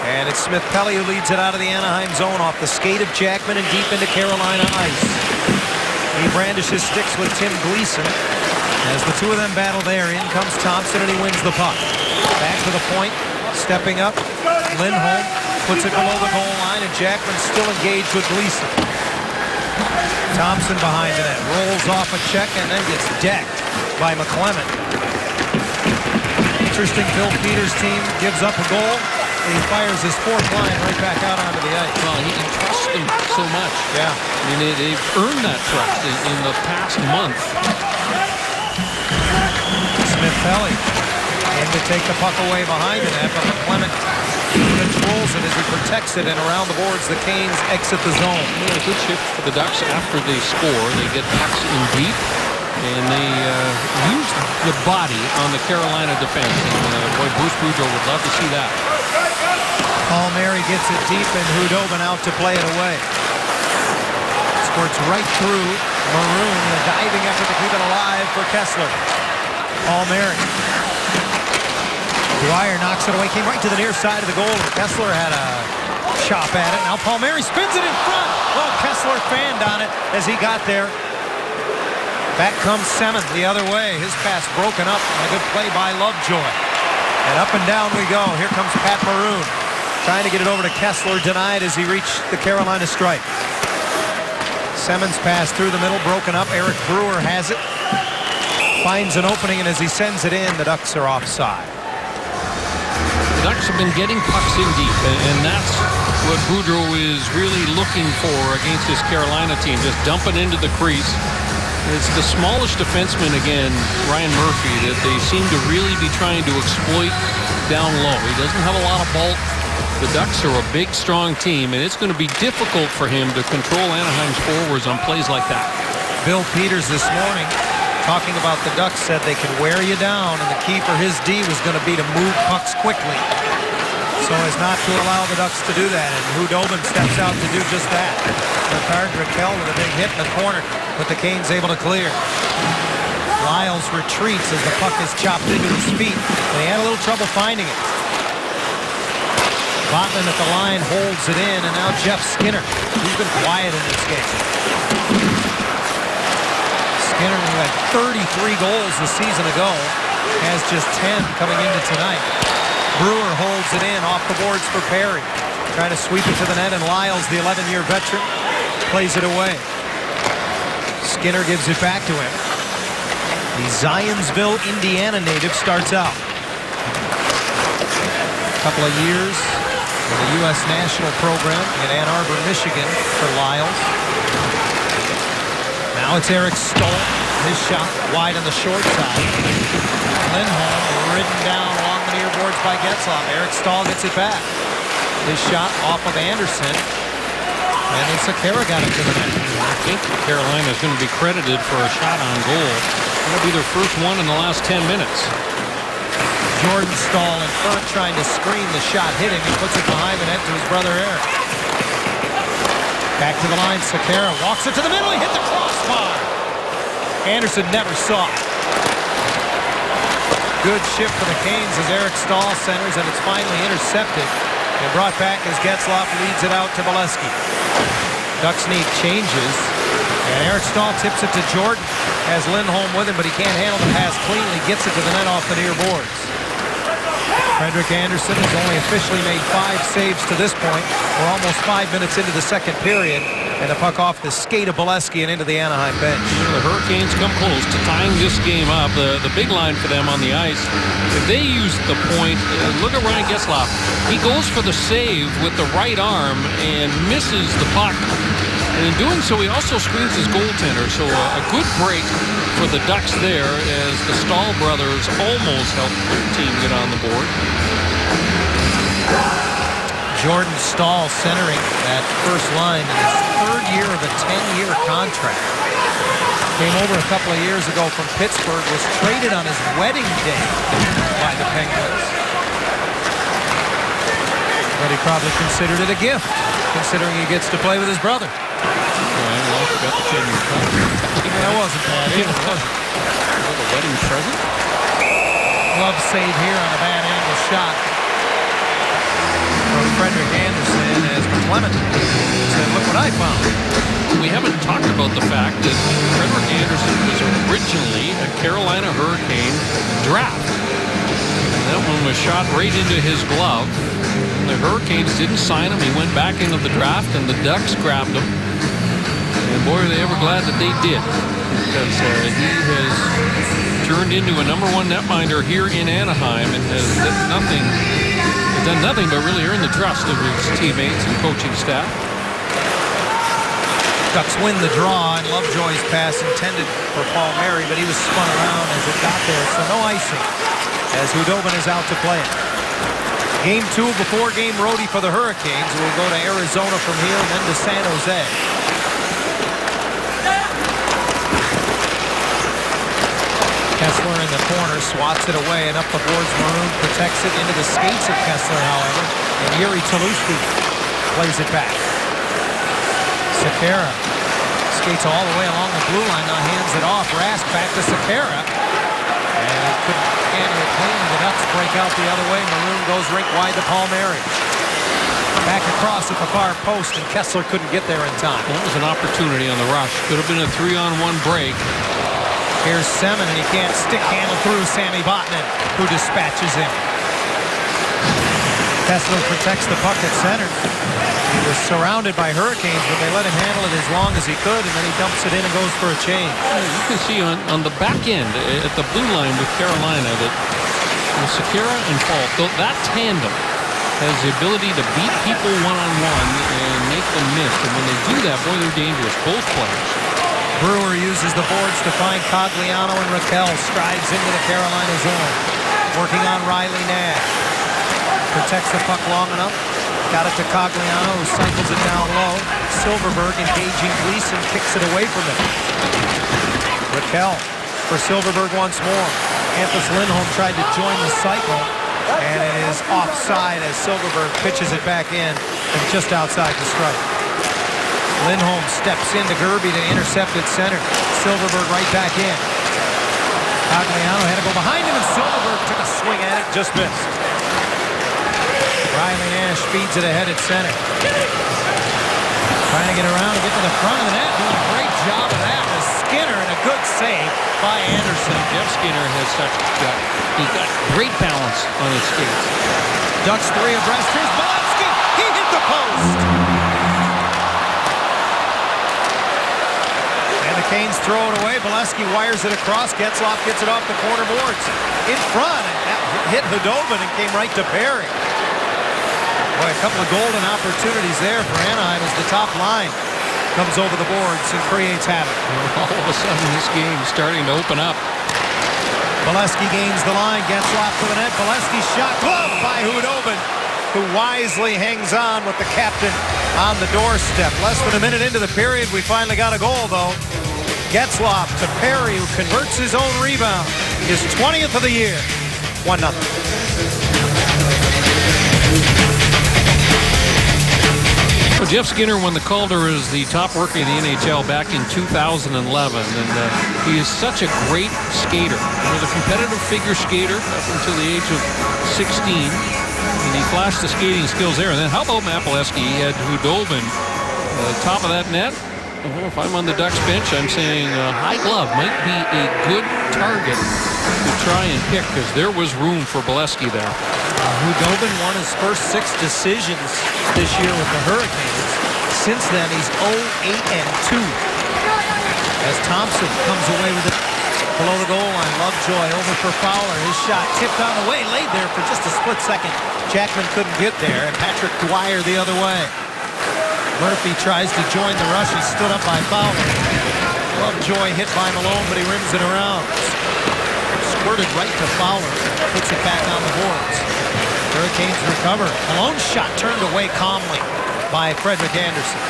and it's Smith Pelly who leads it out of the Anaheim zone off the skate of Jackman and deep into Carolina ice. He brandishes sticks with Tim Gleason. As the two of them battle there, in comes Thompson, and he wins the puck. Back to the point, stepping up. Lindholm puts it below the goal line, and Jackman's still engaged with Gleason. Thompson behind the net, rolls off a check, and then gets decked by McClement. Interesting, Phil Peters' team gives up a goal. He fires his fourth line right back out onto the ice. Well, he can trust them so much. Yeah. I mean, they've earned that trust in the past month. Smith Pelly in to take the puck away behind the net, but McClement controls it as he protects it, and around the boards, the Canes exit the zone. Yeah, a good shift for the Ducks after they score. They get backs in deep, and they use the body on the Carolina defense. And boy, Bruce Boudreau would love to see that. Palmieri gets it deep, and Hudobin out to play it away. Squirts right through Maroon, a diving effort to keep it alive for Kessler. Palmieri. Dwyer knocks it away, came right to the near side of the goal, and Kessler had a chop at it. Now Palmieri spins it in front. Oh, Kessler fanned on it as he got there. Back comes Semin the other way. His pass broken up, and a good play by Lovejoy. And up and down we go. Here comes Pat Maroon, trying to get it over to Kessler, denied as he reached the Carolina stripe. Simmons pass through the middle, broken up. Eric Brewer has it. Finds an opening, and as he sends it in, the Ducks are offside. The Ducks have been getting pucks in deep, and that's what Boudreau is really looking for against this Carolina team. Just dumping into the crease. It's the smallest defenseman, again, Ryan Murphy, that they seem to really be trying to exploit down low. He doesn't have a lot of bulk. The Ducks are a big, strong team, and it's going to be difficult for him to control Anaheim's forwards on plays like that. Bill Peters this morning, talking about the Ducks, said they could wear you down, and the key for his D was going to be to move pucks quickly, so as not to allow the Ducks to do that. And Hudobin steps out to do just that. Ricard Raquel with a big hit in the corner, but the Canes able to clear. Lyles retreats as the puck is chopped into his feet, and he had a little trouble finding it. Botman at the line holds it in, and now Jeff Skinner, who's been quiet in this game. Skinner, who had 33 goals a season ago, has just 10 coming into tonight. Brewer holds it in off the boards for Perry. Trying to sweep it to the net, and Lyles, the 11-year veteran, plays it away. Skinner gives it back to him. The Zionsville, Indiana native starts out. A couple of years in the U.S. National Program in Ann Arbor, Michigan for Lyles. Now it's Eric Stoll. His shot wide on the short side. Lindholm ridden down along the near boards by Getzlaf. Eric Stahl gets it back. His shot off of Anderson. And then Sekera got it to the net. I think Carolina is going to be credited for a shot on goal. It'll be their first one in the last 10 minutes. Jordan Stahl in front trying to screen the shot. Hitting. He puts it behind the net to his brother Eric. Back to the line. Sekera walks it to the middle. He hit the crossbar. Anderson never saw it. Good shift for the Canes as Eric Stahl centers, and it's finally intercepted and brought back as Getzlaf leads it out to Bolesky. Ducks need changes, and Eric Stahl tips it to Jordan. Has Lindholm with him, but he can't handle the pass cleanly. Gets it to the net off the near boards. Frederik Andersen has only officially made 5 saves to this point. We're almost 5 minutes into the second period, and the puck off the skate of Bolesky and into the Anaheim bench. You know, the Hurricanes come close to tying this game up. The big line for them on the ice, if they use the point, look at Ryan Getzlaf. He goes for the save with the right arm and misses the puck. And in doing so, he also screens his goaltender. So a good break for the Ducks there as the Stahl brothers almost helped the team get on the board. Jordan Stahl centering that first line in his 3rd year of a 10-year contract. Came over a couple of years ago from Pittsburgh, was traded on his wedding day by the Penguins. But he probably considered it a gift, considering he gets to play with his brother. Got the 10-year contract. That wasn't bad either, was it? A wedding present? Glove save here on a bad angle shot from Frederik Andersen as McClement said, look what I found. We haven't talked about the fact that Frederik Andersen was originally a Carolina Hurricane draft. And that one was shot right into his glove. And the Hurricanes didn't sign him. He went back into the draft, and the Ducks grabbed him. And boy, are they ever glad that they did. Because he has turned into a #1 netminder here in Anaheim and has done nothing but really earn the trust of his teammates and coaching staff. Ducks win the draw, and Lovejoy's pass intended for Palmieri, but he was spun around as it got there, so no icing as Hudobin is out to play it. Game 2 before game roadie for the Hurricanes. We'll go to Arizona from here and then to San Jose. Kessler in the corner, swats it away, and up the boards. Maroon protects it into the skates of Kessler, however, and Yuri Tolushky plays it back. Sekera skates all the way along the blue line, now hands it off. Rask back to Sekera, and couldn't handle it clean. The Ducks break out the other way. Maroon goes rink wide to Palmieri. Back across at the far post, and Kessler couldn't get there in time. That was an opportunity on the rush. Could have been a 3-on-1 break. Here's Semin, and he can't stick handle through Sammy Botman, who dispatches him. Kessler protects the puck at center. He was surrounded by Hurricanes, but they let him handle it as long as he could, and then he dumps it in and goes for a change. You can see on the back end at the blue line with Carolina that Sekera and Falk, that tandem has the ability to beat people one-on-one and make them miss. And when they do that, boy, they're dangerous, both players. Brewer uses the boards to find Cogliano, and Raquel strides into the Carolina zone. Working on Riley Nash. Protects the puck long enough. Got it to Cogliano, who cycles it down low. Silverberg engaging Gleason, kicks it away from him. Raquel for Silverberg once more. Hampus Lindholm tried to join the cycle, and it is offside as Silverberg pitches it back in and just outside the strike. Lindholm steps into Gerby to intercept at center. Silverberg right back in. Cogliano had to go behind him, and Silverberg took a swing at it, just missed. Riley Nash feeds it ahead at center. Trying to get around and get to the front of the net. Doing a great job of that with Skinner, and a good save by Anderson. Jeff Skinner has he's got great balance on his skates. Ducks 3 abreast. Here's Bolesky. He hit the post. And the Canes throw it away. Bolesky wires it across. Getzlaf gets it off the corner boards. In front, and that hit Hudobin and came right to Perry. Boy, a couple of golden opportunities there for Anaheim as the top line comes over the boards and creates havoc. All of a sudden, this game is starting to open up. Bolesky gains the line, Getzlaf to the net. Bolesky's shot gloved by Hudobin, who wisely hangs on with the captain on the doorstep. Less than a minute into the period, we finally got a goal, though. Getzlaf to Perry, who converts his own rebound. His 20th of the year. 1-0. Well, Jeff Skinner won the Calder as the top rookie in the NHL back in 2011, and he is such a great skater. He was a competitive figure skater up until the age of 16, and he flashed the skating skills there. And then how about Mapleski? He had Hudobin top of that net. Well, if I'm on the Ducks bench, I'm saying High Glove might be a good target to try and pick, because there was room for Bolesky there. Hudobin won his first 6 decisions this year with the Hurricanes. Since then, he's 0-8-2. As Thompson comes away with it below the goal line. Lovejoy over for Fowler. His shot tipped on the way, laid there for just a split second. Jackman couldn't get there, and Patrick Dwyer the other way. Murphy tries to join the rush. He stood up by Fowler. Lovejoy hit by Malone, but he rims it around. Squirted right to Fowler. Puts it back on the boards. Hurricanes recover. Malone's shot turned away calmly by Frederik Andersen.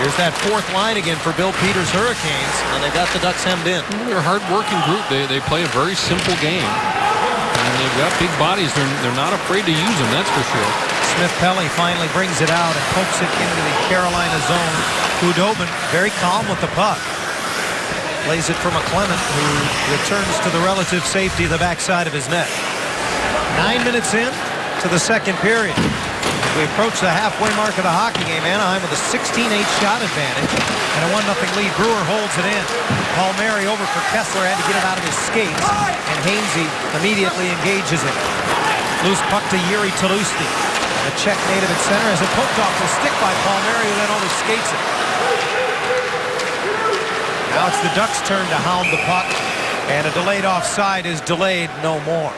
Here's that 4th line again for Bill Peters' Hurricanes, and they've got the Ducks hemmed in. They're a hard-working group. They play a very simple game. And they've got big bodies. They're not afraid to use them, that's for sure. Smith-Pelly finally brings it out and pokes it into the Carolina zone. Hudobin very calm with the puck. Plays it for McClement, who returns to the relative safety of the backside of his net. 9 minutes in to the second period. As we approach the halfway mark of the hockey game, Anaheim with a 16-8 shot advantage and a 1-0 lead. Brewer holds it in. Palmieri over for Kessler, had to get it out of his skates, and Hainsey immediately engages it. Loose puck to Jiri Tolusti. The Czech native at center has it poked off the stick by Palmieri, who then only skates it. Now it's the Ducks' turn to hound the puck, and a delayed offside is delayed no more.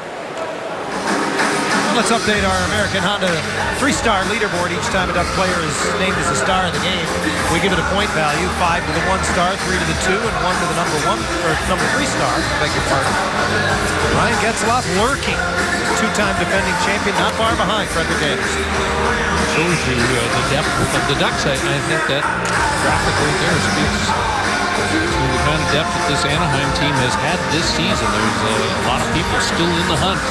Let's update our American Honda 3-star leaderboard. Each time a Duck player is named as a star of the game, we give it a point value: 5 to the 1 star, 3 to the 2, and 1 to the number 3 star. Beg your pardon. Ryan Getzlaf lurking, 2-time defending champion, not far behind Frederik Andersen. Shows you the depth of the Ducks. I think that graphic right there speaks to the kind of depth that this Anaheim team has had this season. There's a lot of people still in the hunt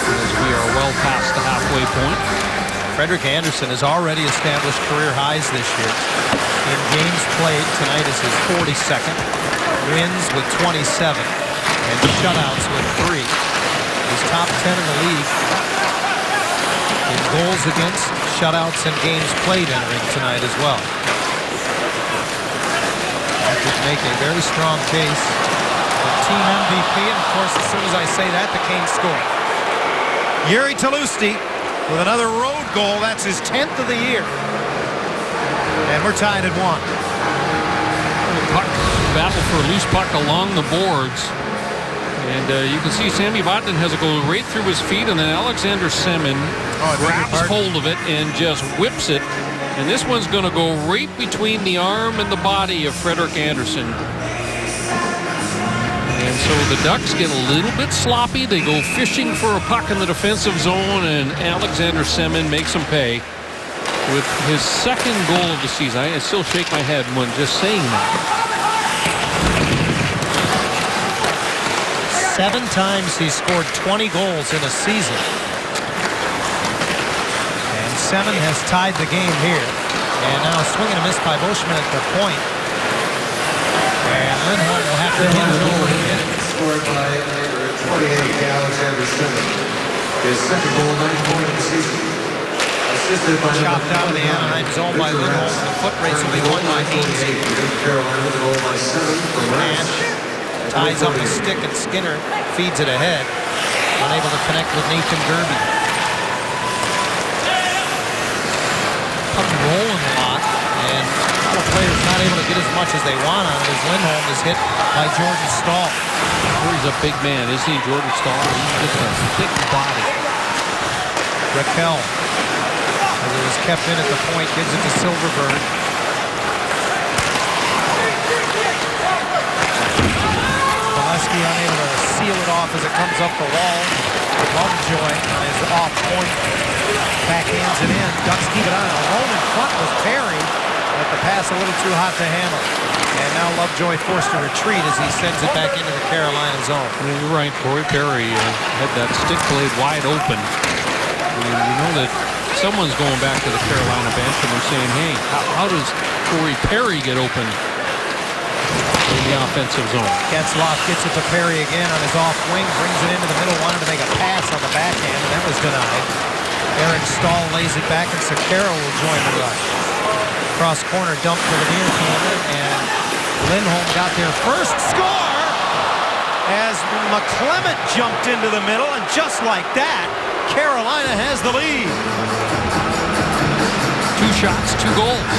as we are well past the halfway point. Frederik Andersen has already established career highs this year. In games played, tonight is his 42nd. Wins with 27 and shutouts with 3. He's top 10 in the league in goals against, shutouts, and games played entering tonight as well. That would make a very strong case for team MVP, and of course, as soon as I say that, the Canes score. Jiri Tolusti with another road goal. That's his 10th of the year. And we're tied at 1. Puck, battle for a loose puck along the boards. And you can see Sammy Vatanen has it go right through his feet, and then Alexander Semin grabs hold of it and just whips it. And this one's going to go right between the arm and the body of Frederik Andersen. And so the Ducks get a little bit sloppy. They go fishing for a puck in the defensive zone, and Alexander Semin makes them pay with his second goal of the season. I still shake my head when just saying that. 7 times he scored 20 goals in a season. And Semin has tied the game here. And now a swing and a miss by Bushman at the point. And Lindholm will have to hit it over to get it. Scored by 28, Alexander Semin. His second goal, 9th point of the season. Assisted by chopped out of the Anaheim zone by Lindholm. The foot race will be won by Hainsey. Carolina, the goal by 7 from Nash ties up a stick and Skinner feeds it ahead. Unable to connect with Nathan Gerby. Puck rolling a lot, and a lot of players not able to get as much as they want on it as Lindholm is hit by Jordan Staal. He's a big man, isn't he, Jordan Staal? He's just a thick body. Raquel, as it was kept in at the point, gives it to Silverberg. Valesky unable to seal it off as it comes up the wall. Lovejoy on his off point. Backhands it in. Ducks keep it on. Home in front was Perry, but the pass a little too hot to handle. And now Lovejoy forced to retreat as he sends it back into the Carolina zone. Yeah, you're right. Corey Perry had that stick blade wide open. And you know that someone's going back to the Carolina bench and they're saying, hey, how does Corey Perry get open in the offensive zone? Getzlaf gets it to Perry again on his off wing, brings it into the middle, wanted to make a pass on the backhand, and that was denied. Eric Staal lays it back, and Sekera will join the rush. Cross corner dump to the near corner, and Lindholm got their first score as McClement jumped into the middle, and just like that, Carolina has the lead. 2 shots, 2 goals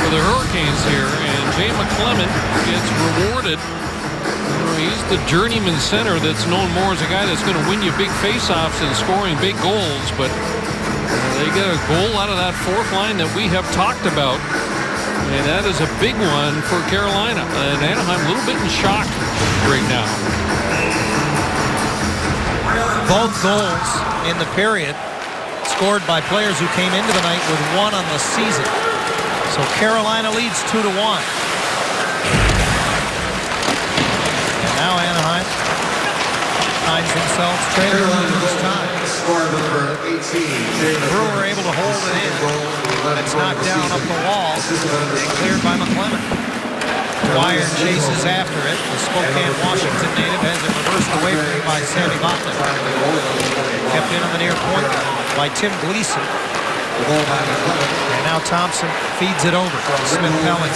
for the Hurricanes here, and Jay McClement gets rewarded. He's the journeyman center that's known more as a guy that's going to win you big faceoffs and scoring big goals, but they get a goal out of that fourth line that we have talked about, and that is a big one for Carolina. And Anaheim a little bit in shock right now. Both goals in the period scored by players who came into the night with 1 on the season. So Carolina leads 2-1. And now Anaheim finds themselves trailing this time. Score number 18. Brewer able to hold it in. It's knocked down up the wall and cleared by McClement. Dwyer chases after it. The Spokane, Washington native has it reversed away from him by Sammy Vatanen. Kept in on the near point by Tim Gleason. And now Thompson feeds it over to Smith-Pelly.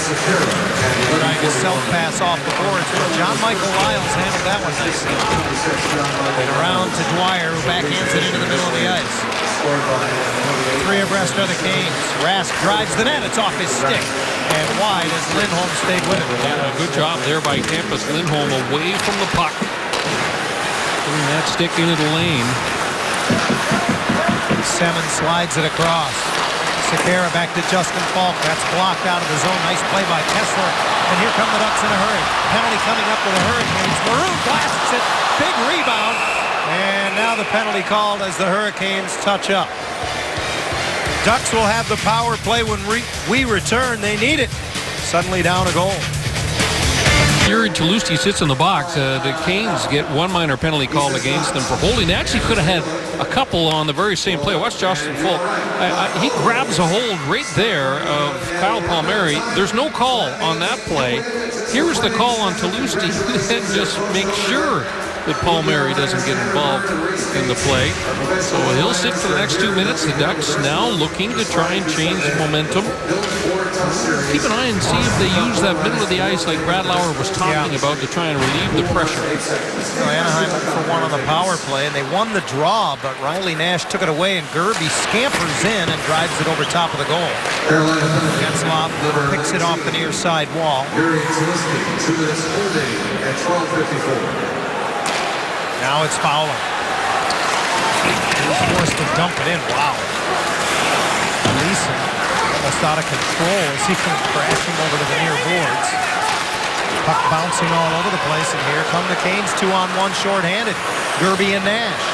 Trying to self-pass off the boards, but John Michael Lyles handled that one nicely. And around to Dwyer, who backhands it into the middle of the ice. 3 abreast of the Canes. Rask drives the net. It's off his stick. And wide as Lindholm stayed with it. Yeah, good job there by Campus Lindholm away from the puck. Putting that stick into the lane. Semin slides it across. Sekera back to Justin Falk. That's blocked out of the zone. Nice play by Kessler. And here come the Ducks in a hurry. Penalty coming up for the Hurricanes. Maroon blasts it. Big rebound. And now the penalty called as the Hurricanes touch up. Ducks will have the power play when we return. They need it. Suddenly down a goal. Yuri Tlusty sits in the box. The Canes get 1 minor penalty called against them for holding. They actually could have had a couple on the very same play. Watch Justin Falk. He grabs a hold right there of Kyle Palmieri. There's no call on that play. Here's the call on Tlusty. Then just make sure that Palmieri doesn't get involved in the play. So he'll sit for the next 2 minutes. The Ducks now looking to try and change momentum. Keep an eye and see if they use that middle of the ice like Brad Lauer was talking about to try and relieve the pressure. So Anaheim went for one on the power play, and they won the draw, but Riley Nash took it away, and Gerby scampers in and drives it over top of the goal. Getzlaf picks it off the near side wall. Now it's Fowler. He's forced to dump it in. Wow. Leeson almost out of control as he comes crashing over to the near boards. Puck bouncing all over the place, and here come the Canes 2-on-1 shorthanded. Gerby and Nash.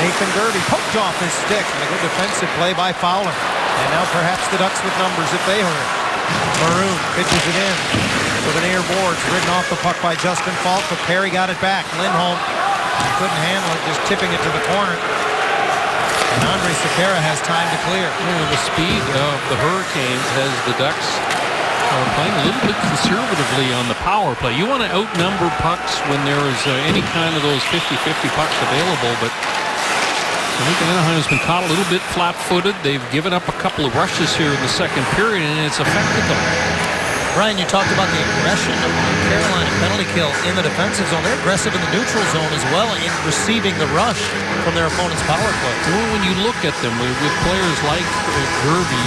Nathan Gerby poked off his stick, and a good defensive play by Fowler. And now perhaps the Ducks with numbers if they hurry. Maroon pitches it in to the near boards, ridden off the puck by Justin Falk, but Perry got it back. Lindholm couldn't handle it, just tipping it to the corner. And Andre Sekera has time to clear. The speed of the Hurricanes has the Ducks playing a little bit conservatively on the power play. You want to outnumber pucks when there is any kind of those 50-50 pucks available, but I think Anaheim's been caught a little bit flat-footed. They've given up a couple of rushes here in the second period, and it's affected them. Brian, you talked about the aggression of the Carolina penalty kill in the defensive zone. They're aggressive in the neutral zone as well in receiving the rush from their opponent's power play. Well, when you look at them with players like Gerby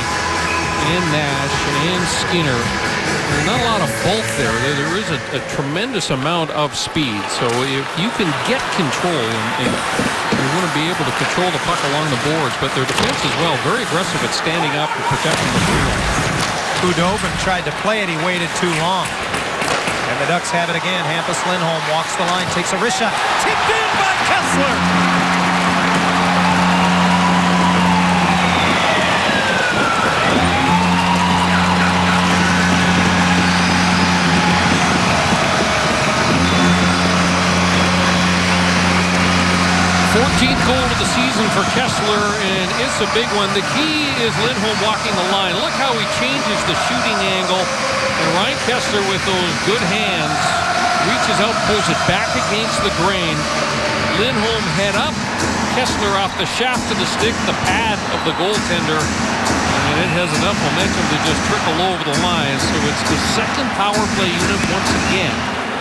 and Nash and Skinner, there's not a lot of bulk there. There is a tremendous amount of speed. So if you can get control, and you're going to be able to control the puck along the boards, but their defense as well, very aggressive at standing up and protecting the field. Khudobin tried to play it. He waited too long. And the Ducks have it again. Hampus Lindholm walks the line, takes a wrist shot. Tipped in by Kessler. 14th goal of the season for Kessler, and it's a big one. The key is Lindholm walking the line. Look how he changes the shooting angle. And Ryan Kessler with those good hands reaches out, pulls it back against the grain. Lindholm head up, Kessler off the shaft of the stick, the pad of the goaltender. And it has enough momentum to just trickle over the line. So it's the second power play unit once again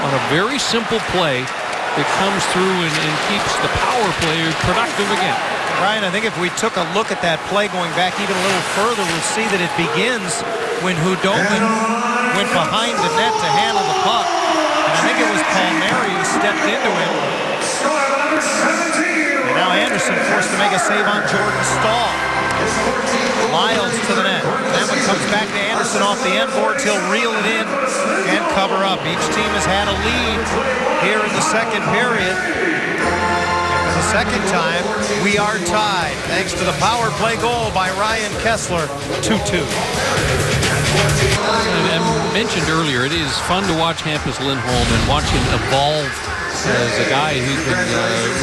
on a very simple play that comes through and keeps the power play productive again. Ryan, I think if we took a look at that play going back even a little further, we'll see that it begins when Khudobin went behind the net to handle the puck. And I think it was Palmieri who stepped into him. And now Anderson forced to make a save on Jordan Staal. Lyles to the net. That one comes back to Anderson off the end boards. He'll reel it in and cover up. Each team has had a lead here in the second period. And for the second time, we are tied thanks to the power play goal by Ryan Kessler, 2-2. I mentioned earlier, it is fun to watch Hampus Lindholm and watch him evolve as a guy who can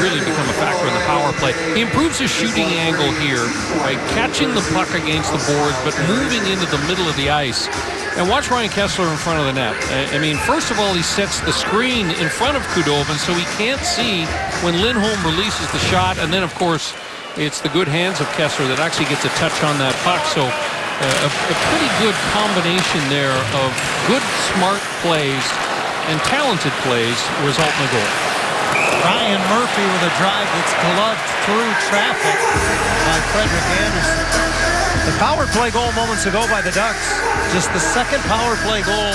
really become a factor in the power play. He improves his shooting angle here by catching the puck against the boards, but moving into the middle of the ice. And watch Ryan Kessler in front of the net. I mean, first of all, he sets the screen in front of Khudobin so he can't see when Lindholm releases the shot. And then, of course, it's the good hands of Kessler that actually gets a touch on that puck. So a pretty good combination there of good, smart plays and talented plays result in a goal. Ryan Murphy with a drive that's gloved through traffic by Frederik Andersen. The power play goal moments ago by the Ducks. Just the second power play goal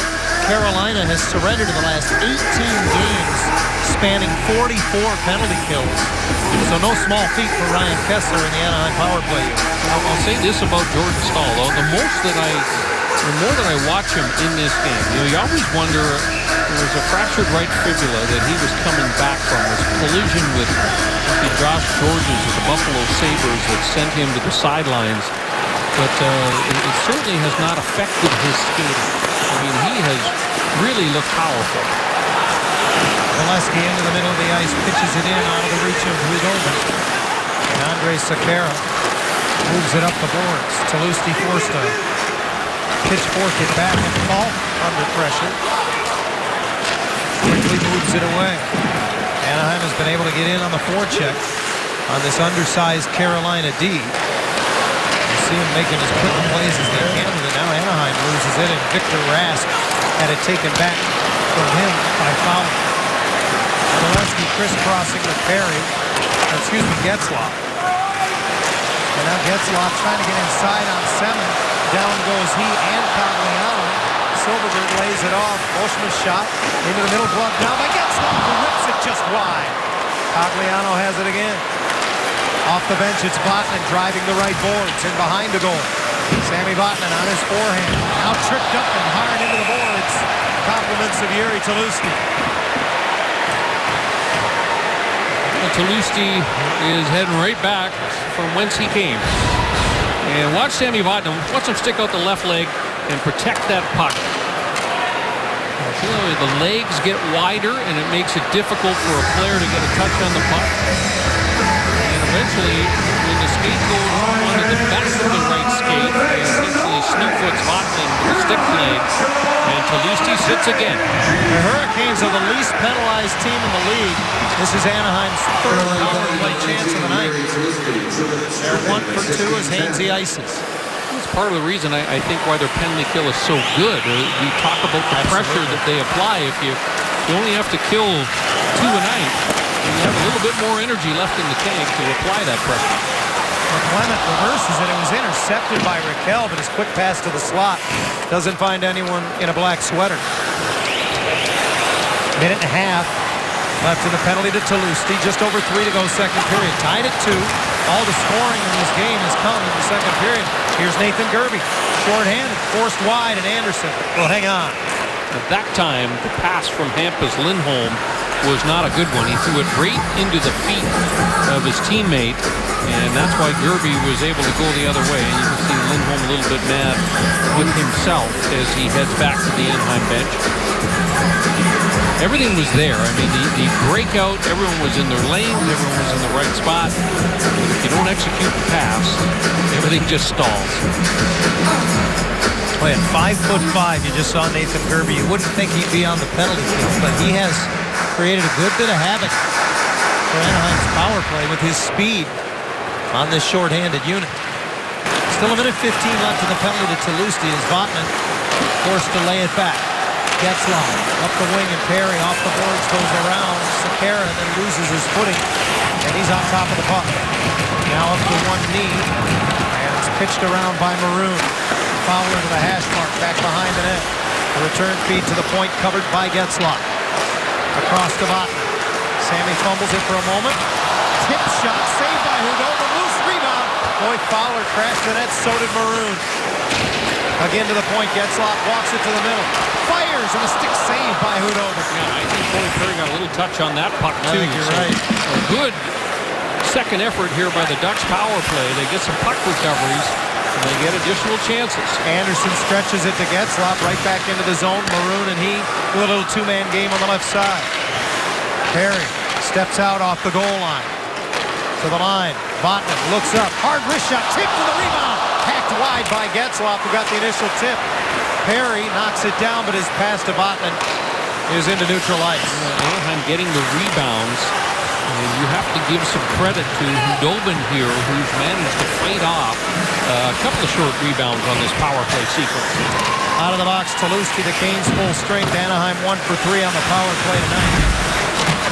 Carolina has surrendered in the last 18 games, spanning 44 penalty kills. So no small feat for Ryan Kessler in the Anaheim power play unit. I'll say this about Jordan Staal, though. The more that I watch him in this game, you always wonder, there was a fractured right fibula that he was coming back from, this collision with Josh Georges of the Buffalo Sabres that sent him to the sidelines. But it certainly has not affected his skating. I mean, he has really looked powerful. Valesky into the middle of the ice, pitches it in out of the reach of Khudobin. And Andre Sekera moves it up the boards. Talusti forced to pitchfork it back and Falk under pressure. Quickly moves it away. Anaheim has been able to get in on the forecheck on this undersized Carolina D. You see him making as quick plays as they can with it. Now Anaheim loses it, and Victor Rask had it taken back from him by foul. Zelensky crisscrossing with Getzlaf. And now Getzlaf trying to get inside on Semin. Down goes he and Cogliano. Silverberg lays it off. Oshman's shot into the middle, glove down by Getzlaf, who rips it just wide. Cogliano has it again. Off the bench, it's Vatanen driving the right boards and behind the goal. Sami Vatanen on his forehand. Now tripped up and hard into the boards. Compliments of Jiri Tlusty. Tlusty is heading right back from whence he came. And watch Sami Vatanen. Watch him stick out the left leg and protect that puck. You know, the legs get wider, and it makes it difficult for a player to get a touch on the puck. And eventually, when the skate goes onto the back of the right skate, he essentially sneak-foots Vatanen with the stick leg, and Tlusty sits again. The Hurricanes are the least penalized team in the league. This is Anaheim's third power play chance of the night. They're 1 for 2 as Hainsey ices. That's part of the reason I think why their penalty kill is so good. We talk about the pressure that they apply. If you only have to kill 2 a night, you have a little bit more energy left in the tank to apply that pressure. Clement reverses it. It was intercepted by Raquel, but his quick pass to the slot doesn't find anyone in a black sweater. Minute and a half left in the penalty to Tlusty. Just over 3 to go second period. Tied at 2. All the scoring in this game has come in the second period. Here's Nathan Gerbe. Short-handed, forced wide, and Anderson will hang on. At that time, the pass from Hampus Lindholm was not a good one. He threw it right into the feet of his teammate, and that's why Gerbe was able to go the other way. And you can see Lindholm a little bit mad with himself as he heads back to the Anaheim bench. Everything was there. I mean, the breakout, everyone was in their lanes, everyone was in the right spot. But if you don't execute the pass, everything just stalls. Oh, at 5'5", you just saw Nathan Gerbe. You wouldn't think he'd be on the penalty kill, but he has created a good bit of havoc for Anaheim's power play with his speed on this short-handed unit. Still a minute 15 left in the penalty to Tlusty as Vatanen forced to lay it back. Getzlaf up the wing, and Perry off the boards goes around Sekera and then loses his footing, and he's on top of the puck. Now up to one knee, and it's pitched around by Maroon. Foul into the hash mark, back behind the net. The return feed to the point, covered by Getzlaf. Across to Vatanen. Sammy fumbles it for a moment. Tip shot, saved by Hudobin. Loose rebound. Boy, Fowler crashed the net, so did Maroon. Again to the point, Getzlaf walks it to the middle. Fires, and a stick save by Hudobin. Yeah, I think Corey Perry got a little touch on that puck, too. I think you're right. A good second effort here by the Ducks power play. They get some puck recoveries, and they get additional chances. Anderson stretches it to Getzlaf, right back into the zone. Maroon and he do a little two-man game on the left side. Perry steps out off the goal line. To the line, Vatanen looks up, hard wrist shot, tipped to the rebound. Hacked wide by Getzlaf, who got the initial tip. Perry knocks it down, but his pass to Vatanen is into neutral ice. Anaheim getting the rebounds. And you have to give some credit to Hudobin here, who's managed to fight off a couple of short rebounds on this power play sequence. Out of the box, Tlusty, the Canes full strength. Anaheim 1 for 3 on the power play tonight.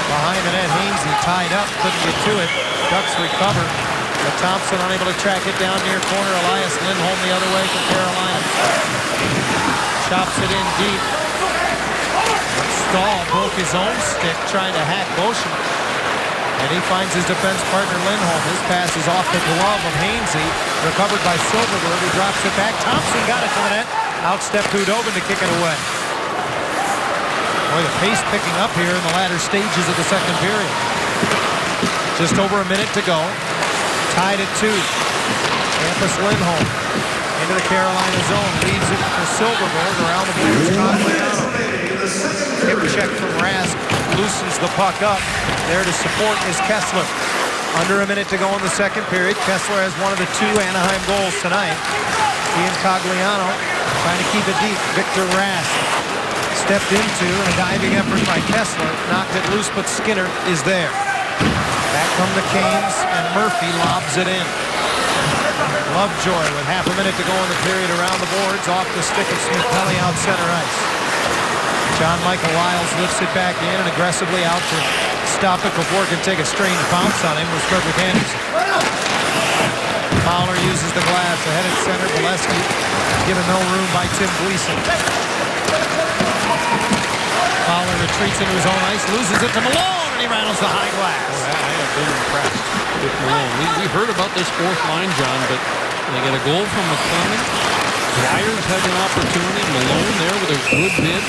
Behind the net, Hainsey tied up, couldn't get to it. Ducks recover, but Thompson unable to track it down near corner. Elias Lindholm the other way for Carolina. Chops it in deep. Stahl broke his own stick trying to hack Boschman. And he finds his defense partner Lindholm. His pass is off the glove of Hainsey. Recovered by Silverberg, who drops it back. Thompson got it to the net. Outstepped Hudobin to kick it away. Boy, the pace picking up here in the latter stages of the second period. Just over a minute to go. Tied at 2. Hampus Lindholm into the Carolina zone. Leaves it for Silverberg around the boards. Cogliano. Hip check from Rask. Loosens the puck up. There to support is Kessler. Under a minute to go in the second period. Kessler has one of the 2 Anaheim goals tonight. He and Cogliano trying to keep it deep. Victor Rask Stepped into, and a diving effort by Kessler. Knocked it loose, but Skinner is there. Back from the Canes, and Murphy lobs it in. Lovejoy with half a minute to go in the period around the boards. Off the stick of Smith-Pelly out center ice. John Michael Lyles lifts it back in and aggressively out to stop it before it can take a strange bounce on him was Frederick Anderson. Fowler uses the glass ahead at center. Bolesky given no room by Tim Gleason. Fowler retreats into his own ice, loses it to Malone, and he rattles the high glass. Boy, I have been impressed with Malone. We heard about this fourth line, John, but they get a goal from McClellan. Flyers had an opportunity. Malone there with a good bid.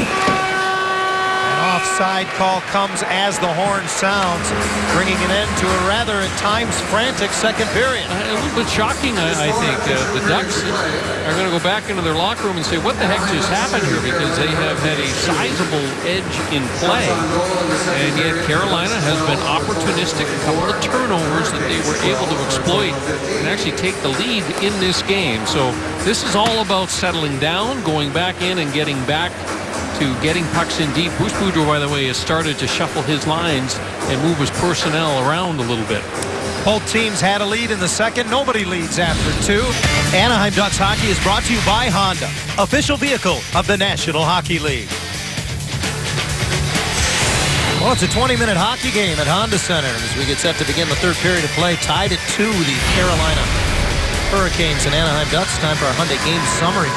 Offside call comes as the horn sounds, bringing an end to a rather at times frantic second period. A little bit shocking, I think. The Ducks are going to go back into their locker room and say, what the heck just happened here? Because they have had a sizable edge in play, and yet Carolina has been opportunistic. A couple of turnovers that they were able to exploit and actually take the lead in this game. So this is all about settling down, going back in and getting back to getting pucks in deep. Bruce Boudreau, by the way, has started to shuffle his lines and move his personnel around a little bit. Both teams had a lead in the second. Nobody leads after two. Anaheim Ducks hockey is brought to you by Honda, official vehicle of the National Hockey League. Well, it's a 20-minute hockey game at Honda Center as we get set to begin the third period of play. Tied at 2, the Carolina Hurricanes and Anaheim Ducks. Time for our Hyundai game summary.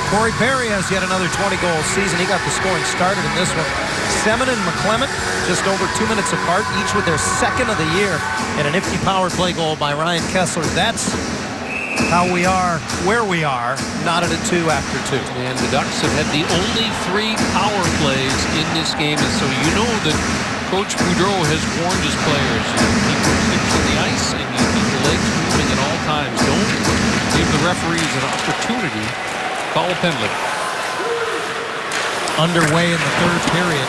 Corey Perry has yet another 20-goal season. He got the scoring started in this one. Semin and McClement just over 2 minutes apart, each with their second of the year, and a nifty power play goal by Ryan Kessler. That's how we are where we are, knotted at 2 after 2. And the Ducks have had the only 3 power plays in this game, and so you know that Coach Boudreau has warned his players. You keep your sticks on the ice and you keep the legs moving at all times. Don't give the referees an opportunity. Call a penalty. Underway in the third period.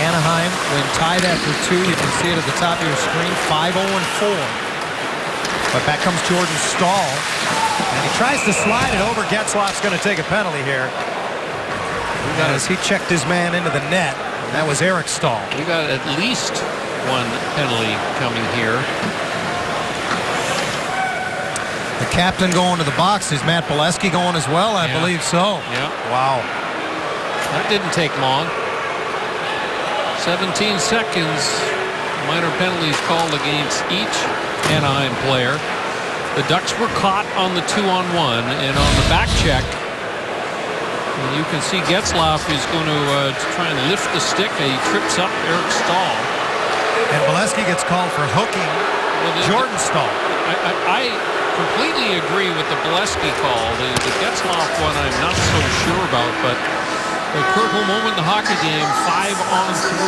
Anaheim, when tied after 2, you can see it at the top of your screen, 5-0-4. But back comes Jordan Staal, and he tries to slide it over. Getzlaf's going to take a penalty here. As he checked his man into the net. That was Eric Staal. We got at least one penalty coming here. The captain going to the box. Is Matt Bolesky going as well? I believe so. Yeah. Wow. That didn't take long. 17 seconds. Minor penalties called against each Anaheim player. The Ducks were caught on the 2-on-1, and on the back check, you can see Getzlaf is going to try and lift the stick. He trips up Eric Staal. And Bolesky gets called for hooking Jordan Staal. I completely agree with the Bolesky call. The Getzlaf one I'm not so sure about, but the critical moment in the hockey game, 5-on-3,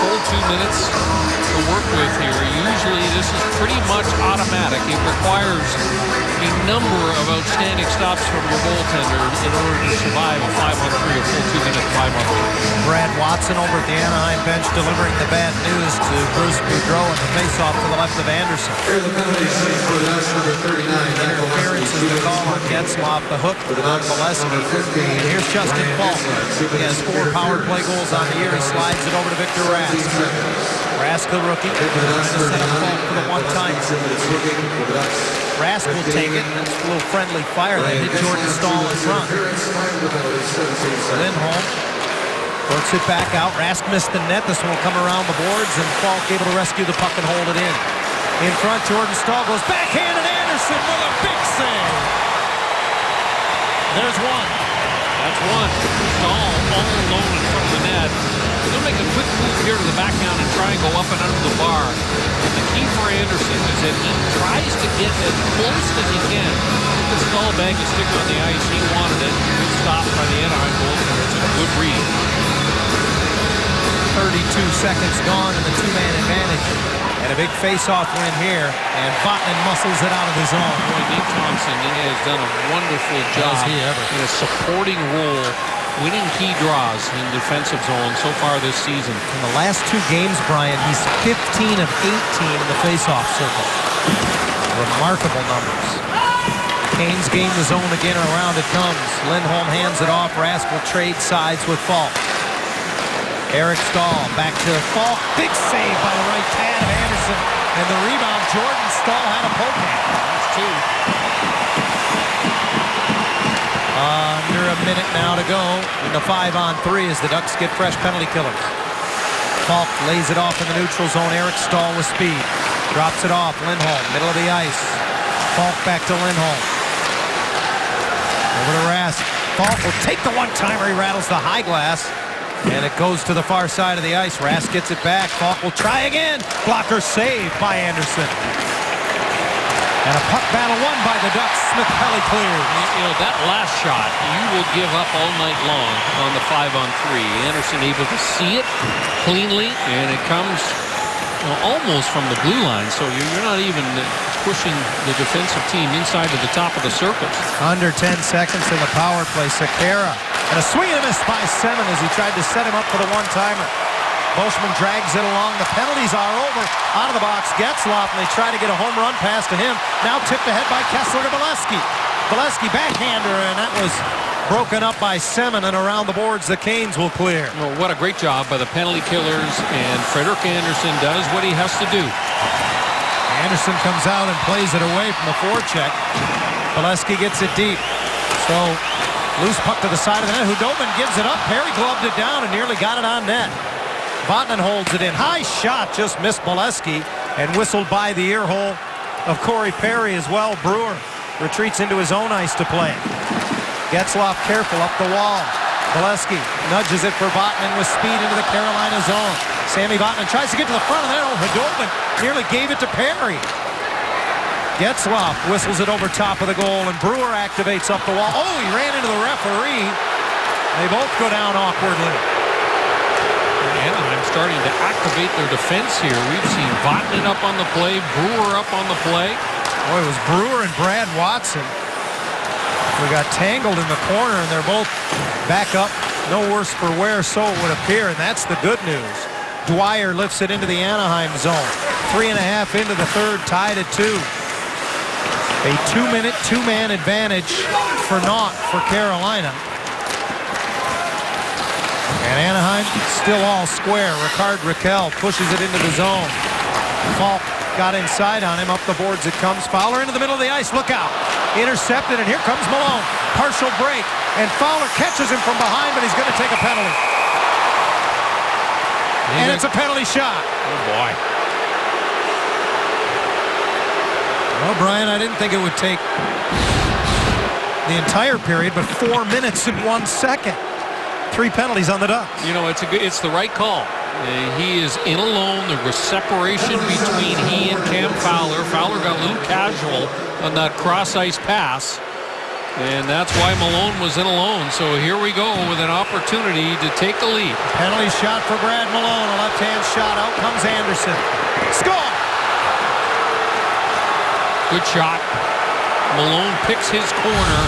full 2 minutes to work with here. Usually this is pretty much automatic. It requires a number of outstanding stops from your goaltender in order to survive a 5-on-3, a full 2 minute 5-on-3. Brad Watson over at the Anaheim bench delivering the bad news to Bruce Boudreau and the faceoff to the left of Anderson. Here are the penalties for the Ducks, number 39. Interference is the call on Getzlaf, the hook on Bolesky. And here's Justin Falk. He has 4 power play goals on the year. He slides it over to Victor Rask. Rask, the rookie, trying to set up Falk for the one-time. Rask will take it. It's a little friendly fire. They hit Jordan Staal in front. Lindholm works it back out. Rask missed the net. This one will come around the boards, and Falk able to rescue the puck and hold it in. In front, Jordan Staal goes backhand, and Anderson with a big save. There's one. That's one. Staal all alone in front of the net. He's going to make a quick move here to the backhand and try and go up and under the bar. And the key for Anderson is that he tries to get as close as he can. The Staal bag is stick on the ice. He wanted it. Good stop by the Anaheim goaltender. It's a good read. 32 seconds gone in the 2-man advantage. And a big face-off win here. And Vatanen muscles it out of his own. Boy, Nate Thompson has done a wonderful job in a supporting role, winning key draws in defensive zone so far this season. In the last 2 games, Brian, he's 15 of 18 in the face-off circle. Remarkable numbers. Canes gain the zone again, and around it comes. Lindholm hands it off. Rask will trade sides with Falk. Eric Stahl back to Falk. Big save by the right pad of Anderson. And the rebound, Jordan Stahl had a poke at. That's two. Under a minute now to go in the 5-on-3 as the Ducks get fresh penalty killers. Falk lays it off in the neutral zone. Eric Stahl with speed. Drops it off. Lindholm, middle of the ice. Falk back to Lindholm. Over to Rask. Falk will take the one-timer. He rattles the high glass. And it goes to the far side of the ice. Rask gets it back. Falk will try again. Blocker saved by Anderson. And a puck battle won by the Ducks. Smith-Pelly clears. You know, that last shot, you will give up all night long on the 5-on-3. Anderson able to see it cleanly, and it comes almost from the blue line. So you're not even pushing the defensive team inside to the top of the circle. Under 10 seconds in the power play. Sekera. And a swing and a miss by Semin as he tried to set him up for the one-timer. Boschman drags it along. The penalties are over. Out of the box, Getzlaf, and they try to get a home run pass to him. Now tipped ahead by Kessler to Bolesky. Bolesky backhander, and that was broken up by Semin, and around the boards the Canes will clear. Well, what a great job by the penalty killers, and Frederik Andersen does what he has to do. Anderson comes out and plays it away from the forecheck. Bolesky gets it deep. So loose puck to the side of the net. Hudobin gives it up. Perry gloved it down and nearly got it on net. Vatanen holds it in. High shot, just missed Bolesky and whistled by the ear hole of Corey Perry as well. Brewer retreats into his own ice to play. Getzlaf careful up the wall. Bolesky nudges it for Vatanen with speed into the Carolina zone. Sammy Vatanen tries to get to the front of there. Hudobin nearly gave it to Perry. Getzlaf whistles it over top of the goal, and Brewer activates up the wall. Oh, he ran into the referee. They both go down awkwardly. Anaheim starting to activate their defense here. We've seen Vatanen up on the play, Brewer up on the play. Boy, it was Brewer and Brad Watson. We got tangled in the corner, and they're both back up. No worse for wear, so it would appear, and that's the good news. Dwyer lifts it into the Anaheim zone. 3.5 into the third, tied at 2. A 2-minute, two-man advantage for naught for Carolina. And Anaheim still all square. Ricard Raquel pushes it into the zone. Falk got inside on him. Up the boards it comes. Fowler into the middle of the ice. Look out. Intercepted, and here comes Malone. Partial break. And Fowler catches him from behind, but he's going to take a penalty. And it's a penalty shot. Oh, boy. Well, Brian, I didn't think it would take the entire period, but 4 minutes and 1 second. 3 penalties on the Ducks. You know, it's the right call. He is in alone. There was separation between he and Cam Fowler. Fowler got a little casual on that cross-ice pass, and that's why Malone was in alone. So here we go with an opportunity to take the lead. Penalty shot for Brad Malone. A left-hand shot. Out comes Anderson. Score! Good shot. Malone picks his corner.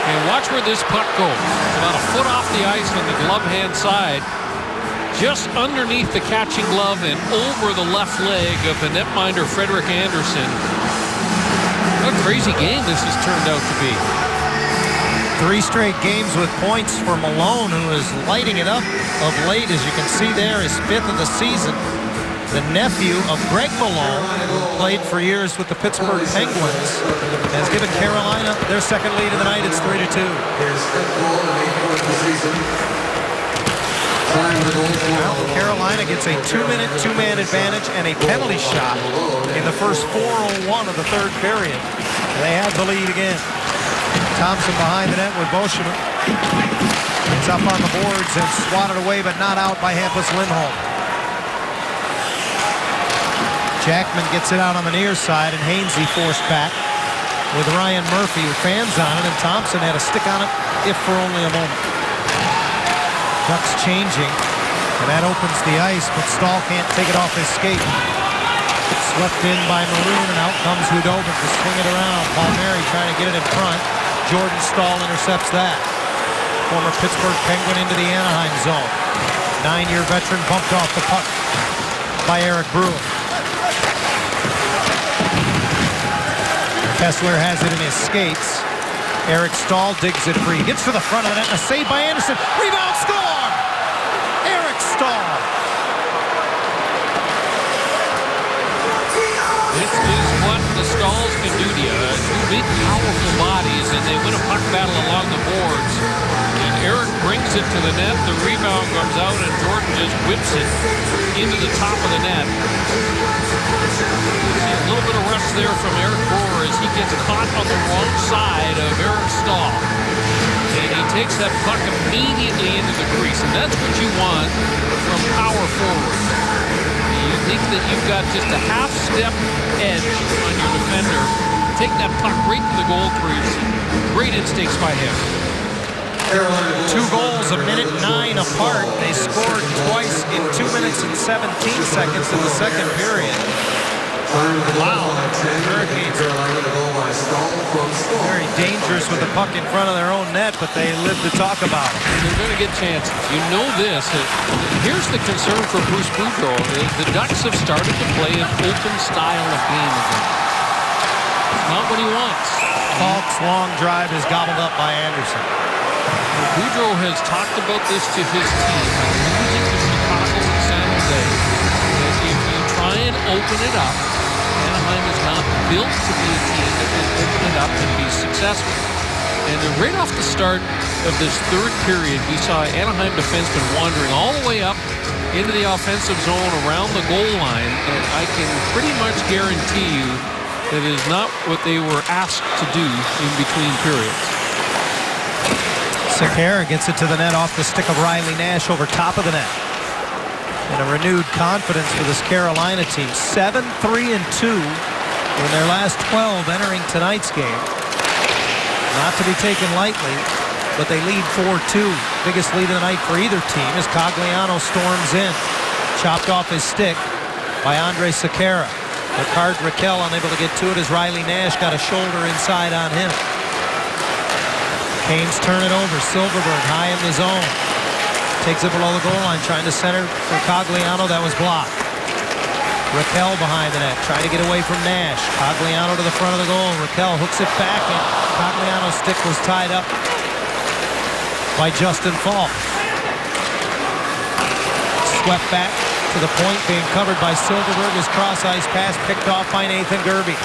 And watch where this puck goes. About a foot off the ice on the glove hand side. Just underneath the catching glove and over the left leg of the netminder Frederik Andersen. What a crazy game this has turned out to be. 3 straight games with points for Malone, who is lighting it up of late. As you can see there, his 5th of the season. The nephew of Greg Malone, who played for years with the Pittsburgh Penguins, has given Carolina their second lead of the night. It's 3-2. His 5th goal and 8th of the season. Well, Carolina gets a 2-minute, two-man advantage and a penalty shot in the first 4:01 of the third period. They have the lead again. Thompson behind the net with Boschman. It's up on the boards and swatted away, but not out by Hampus Lindholm. Jackman gets it out on the near side, and Hainsey forced back with Ryan Murphy with fans on it, and Thompson had a stick on it, if for only a moment. Ducks changing, and that opens the ice, but Stahl can't take it off his skate. Swept in by Maroon, and out comes Hudobin to swing it around. Palmieri trying to get it in front. Jordan Stahl intercepts that. Former Pittsburgh Penguin into the Anaheim zone. 9-year veteran bumped off the puck by Eric Brewer. Kessler has it in his skates. Eric Stahl digs it free. Gets to the front of the net. A save by Anderson. Rebound, score! Eric Stahl. This is what the Stalls can do to you. Two big, powerful bodies, and they win a puck battle along the boards. And Eric brings it to the net. The rebound comes out, and Jordan just whips it into the top of the net. See a little bit of rush there from Eric Brewer as he gets caught on the wrong side of Eric Stahl. And he takes that puck immediately into the crease, and that's what you want from power forwards. You think that you've got just a half-step edge on your defender. Take that puck right to the goal crease. Great instincts by him. 2 goals a minute 9 apart. They scored twice in 2 minutes and 17 seconds in the second period. Wow. Hurricanes very dangerous with the puck in front of their own net, but they live to talk about it. They're going to get chances. You know this. Here's the concern for Bruce Boudreau. The Ducks have started to play an open style of game again. It's not what he wants. Falk's long drive is gobbled up by Anderson. Boudreau has talked about this to his team, losing to Chicago and San Jose, that if you try and open it up, Anaheim is not built to be a team that can open it up and be successful. And right off the start of this third period, we saw Anaheim defensemen wandering all the way up into the offensive zone around the goal line, and I can pretty much guarantee you that it is not what they were asked to do in between periods. Sekera gets it to the net off the stick of Riley Nash over top of the net. And a renewed confidence for this Carolina team. 7-3-2 in their last 12 entering tonight's game. Not to be taken lightly, but they lead 4-2. Biggest lead of the night for either team as Cogliano storms in. Chopped off his stick by Andre Sekera. Ricard Raquel unable to get to it as Riley Nash got a shoulder inside on him. Canes turn it over. Silverberg high in the zone. Takes it below the goal line, trying to center for Cogliano. That was blocked. Raquel behind the net, trying to get away from Nash. Cogliano to the front of the goal. Raquel hooks it back, and Cogliano's stick was tied up by Justin Falk. Swept back to the point, being covered by Silverberg. His cross-ice pass picked off by Nathan Gerby.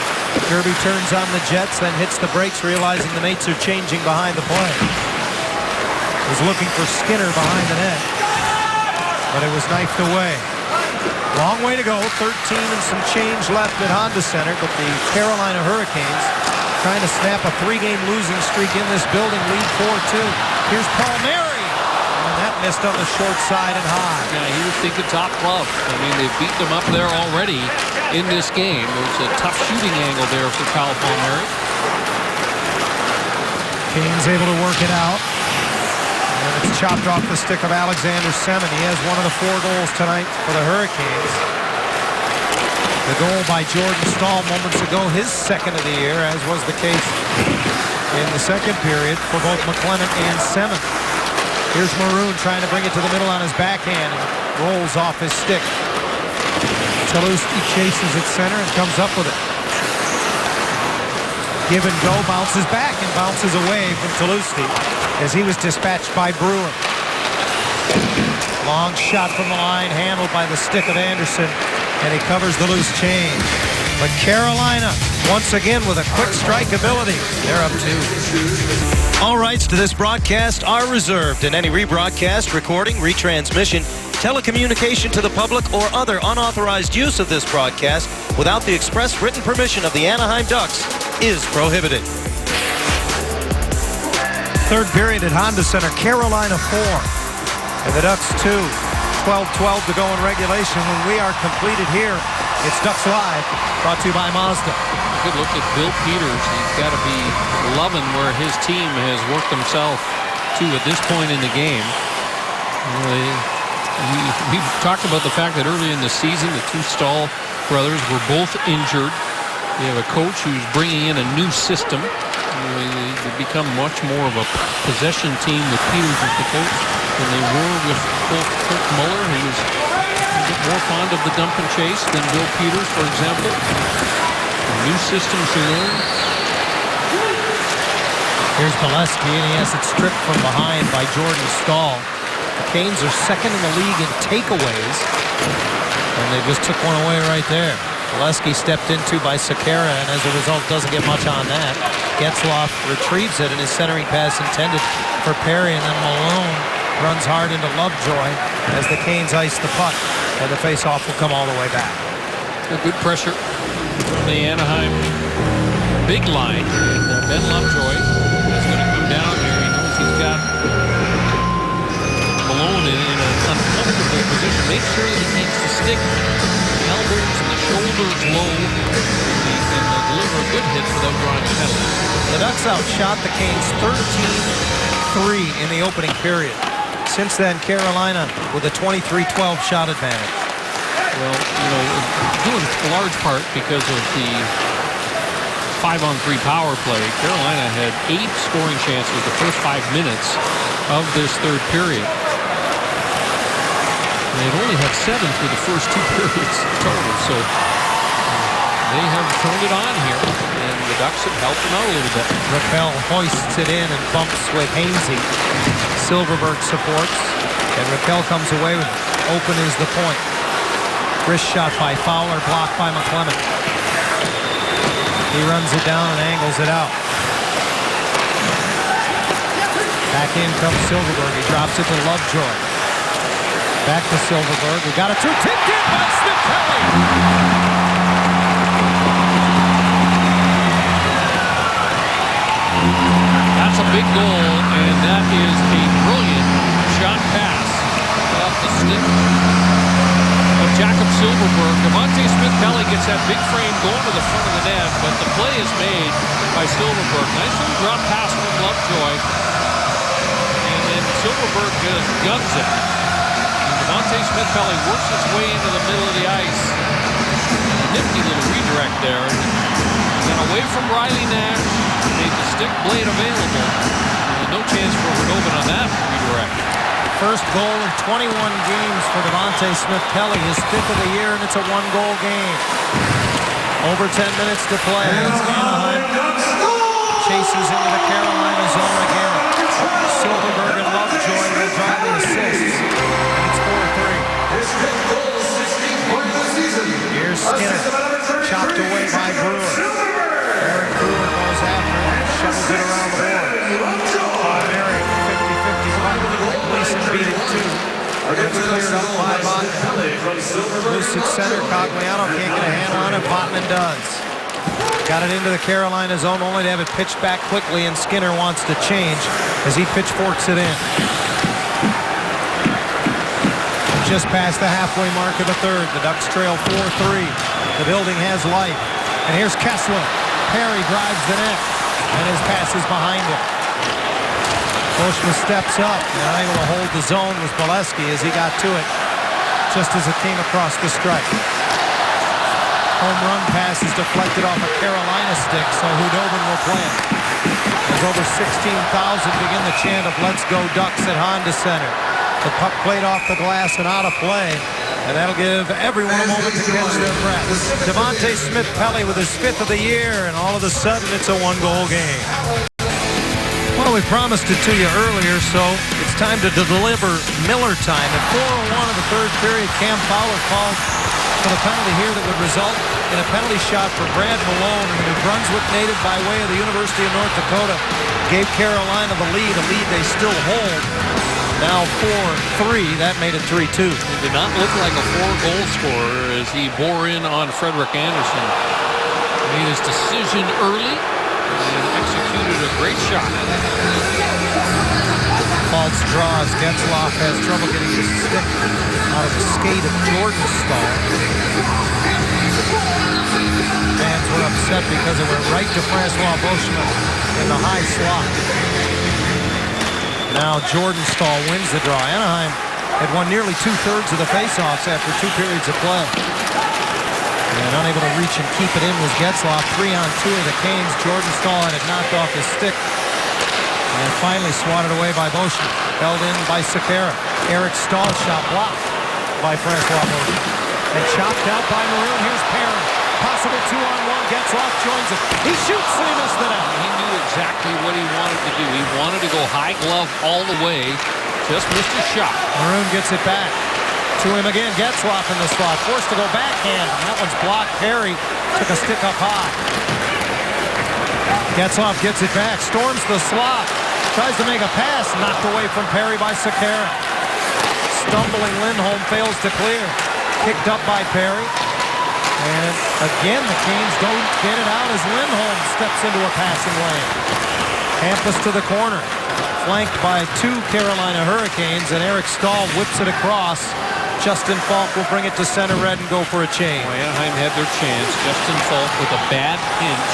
Gerby turns on the Jets, then hits the brakes, realizing the mates are changing behind the play. Was looking for Skinner behind the net, but it was knifed away. Long way to go, 13 and some change left at Honda Center, but the Carolina Hurricanes trying to snap a 3-game losing streak in this building, lead 4-2. Here's Palmieri, and that missed on the short side and high. Yeah, he was thinking top glove. I mean, they've beaten them up there already in this game. There's a tough shooting angle there for Kyle Palmieri. Canes able to work it out. And it's chopped off the stick of Alexander Semin. He has one of the 4 goals tonight for the Hurricanes. The goal by Jordan Stahl moments ago, his second of the year, as was the case in the second period for both McLennan and Semin. Here's Maroon trying to bring it to the middle on his backhand and rolls off his stick. Talusti chases at center and comes up with it. Give and go, bounces back and bounces away from Talusti as he was dispatched by Brewer. Long shot from the line, handled by the stick of Anderson, and he covers the loose change. But Carolina, once again with a quick strike ability, they're up 2. All rights to this broadcast are reserved, and any rebroadcast, recording, retransmission, telecommunication to the public, or other unauthorized use of this broadcast without the express written permission of the Anaheim Ducks is prohibited. Third period at Honda Center, Carolina 4, and the Ducks 2. 12-12 to go in regulation. When we are completed here, it's Ducks Live, brought to you by Mazda. Good look at Bill Peters. He's got to be loving where his team has worked himself to at this point in the game. We've talked about the fact that early in the season, the 2 Stahl brothers were both injured. We have a coach who's bringing in a new system. They become much more of a possession team with Peters as the coach than they were with Kurt Muller, who was a bit more fond of the dump and chase than Bill Peters, for example. A new system to learn. Here's Bolesky, and he has it stripped from behind by Jordan Stahl. The Canes are second in the league in takeaways, and they just took one away right there. Bolesky stepped into by Sekera, and as a result doesn't get much on that. Getzlaf retrieves it, and his centering pass intended for Perry, and then Malone runs hard into Lovejoy as the Canes ice the puck, and the faceoff will come all the way back. Good pressure from the Anaheim big line, and Ben Lovejoy is going to come down here. He knows he's got Malone in an uncomfortable position. Make sure that he keeps the stick, the elbows, and the shoulders low, and he can deliver a good hit without drawing a penalty. The Ducks outshot the Canes 13-3 in the opening period. Since then, Carolina with a 23-12 shot advantage. Well, due in large part because of the 5-on-3 power play, Carolina had 8 scoring chances the first 5 minutes of this third period. They've only had 7 through the first 2 periods total, so they have turned it on here, and the Ducks have helped them out a little bit. Raquel hoists it in and bumps with Hainsey. Silverberg supports, and Raquel comes away with it. Open is the point. Wrist shot by Fowler, blocked by McClement. He runs it down and angles it out. Back in comes Silverberg. He drops it to Lovejoy. Back to Silverberg. We got a 2. Tipped in by Smith-Pelly. That's a big goal, and that is a brilliant shot pass off the stick of Jakob Silverberg. Devontae Smith-Pelly gets that big frame going to the front of the net, but the play is made by Silverberg. Nice little drop pass from Lovejoy, and then Silverberg just guns it. And Devontae Smith-Pelly works his way into the middle of the ice. A nifty little redirect there. And then away from Riley Nash, made the stick blade available. And no chance for Verdovin on that redirect. First goal in 21 games for Devontae Smith-Pelly, his 5th of the year, and it's a 1-goal game. Over 10 minutes to play. Anaheim chases into the Carolina zone again. Silverberg and Lovejoy will draw the assists. And it's 4-3. Here's Skinner, chopped away by Brewer. Eric Brewer goes after it and shovels it around the board. Eric, 50-50 puck. Gleason beat it too. It's cleared up by Botman. Loose at center. Cogliano can't get a handle on it. Botman does. Got it into the Carolina zone, only to have it pitched back quickly, and Skinner wants to change as he pitchforks it in. Just past the halfway mark of the third. The Ducks trail 4-3. The building has life. And here's Kessler. Perry drives the net, and his pass is behind him. Boschma steps up, and unable to hold the zone was Bolesky as he got to it just as it came across the strike. Home run pass is deflected off a Carolina stick, so Hudobin will play it. As over 16,000 begin the chant of "Let's go Ducks" at Honda Center. The puck played off the glass and out of play, and that'll give everyone a moment to catch their breath. Devontae Smith-Pelly with his 5th of the year, and all of a sudden it's a 1-goal game. Well, we promised it to you earlier, so it's time to deliver Miller time. At 4:01 of the third period, Cam Fowler called for the penalty here that would result in a penalty shot for Brad Malone, and the New Brunswick native by way of the University of North Dakota gave Carolina the lead, a lead they still hold. Now 4-3, that made it 3-2. It did not look like a 4-goal scorer as he bore in on Frederik Andersen. Made his decision early and executed a great shot. False draws. Getzlaf has trouble getting his stick out of the skate of Jordan Stahl. Fans were upset because it went right to Francois Boschma in the high slot. Now Jordan Stahl wins the draw. Anaheim had won nearly 2/3 of the faceoffs after 2 periods of play. And unable to reach and keep it in was Getzlaf. 3-on-2 of the Canes. Jordan Stahl had it knocked off his stick. And finally swatted away by Boschma. Held in by Sekera. Eric Stahl shot blocked by Francois Boschma. And chopped out by Maroon. Here's Perry. possible 2-on-1. Getzlaf joins it. He shoots and he missed the net. He knew exactly what he wanted to do. He wanted to go high glove all the way. Just missed a shot. Maroon gets it back. To him again. Getzlaf in the spot. Forced to go backhand. That one's blocked. Perry took a stick up high. Getzlaf gets it back. Storms the slot. Tries to make a pass. Knocked away from Perry by Sekera. Stumbling Lindholm fails to clear. Kicked up by Perry. And again, the Canes don't get it out as Lindholm steps into a passing lane. Hampus to the corner. Flanked by 2 Carolina Hurricanes, and Eric Stahl whips it across. Justin Falk will bring it to center red and go for a change. Well, Anaheim had their chance. Justin Falk with a bad pinch,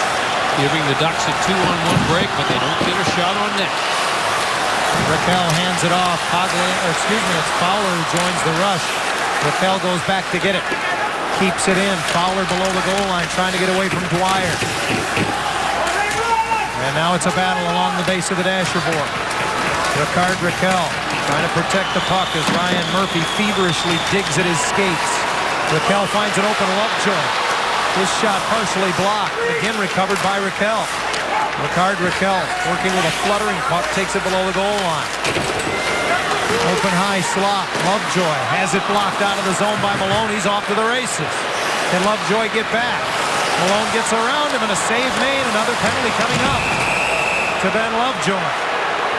giving the Ducks a 2-on-1 break, but they don't get a shot on net. Raquel hands it off. It's Fowler who joins the rush. Raquel goes back to get it. Keeps it in. Fowler below the goal line, trying to get away from Dwyer. And now it's a battle along the base of the dasher board. Ricard Raquel trying to protect the puck as Ryan Murphy feverishly digs at his skates. Raquel finds an open Lovejoy. His shot partially blocked. Again recovered by Raquel. Ricard Raquel working with a fluttering puck, takes it below the goal line. Open high slot. Lovejoy has it blocked out of the zone by Malone. He's off to the races. Can Lovejoy get back? Malone gets around him and a save made. Another penalty coming up to Ben Lovejoy.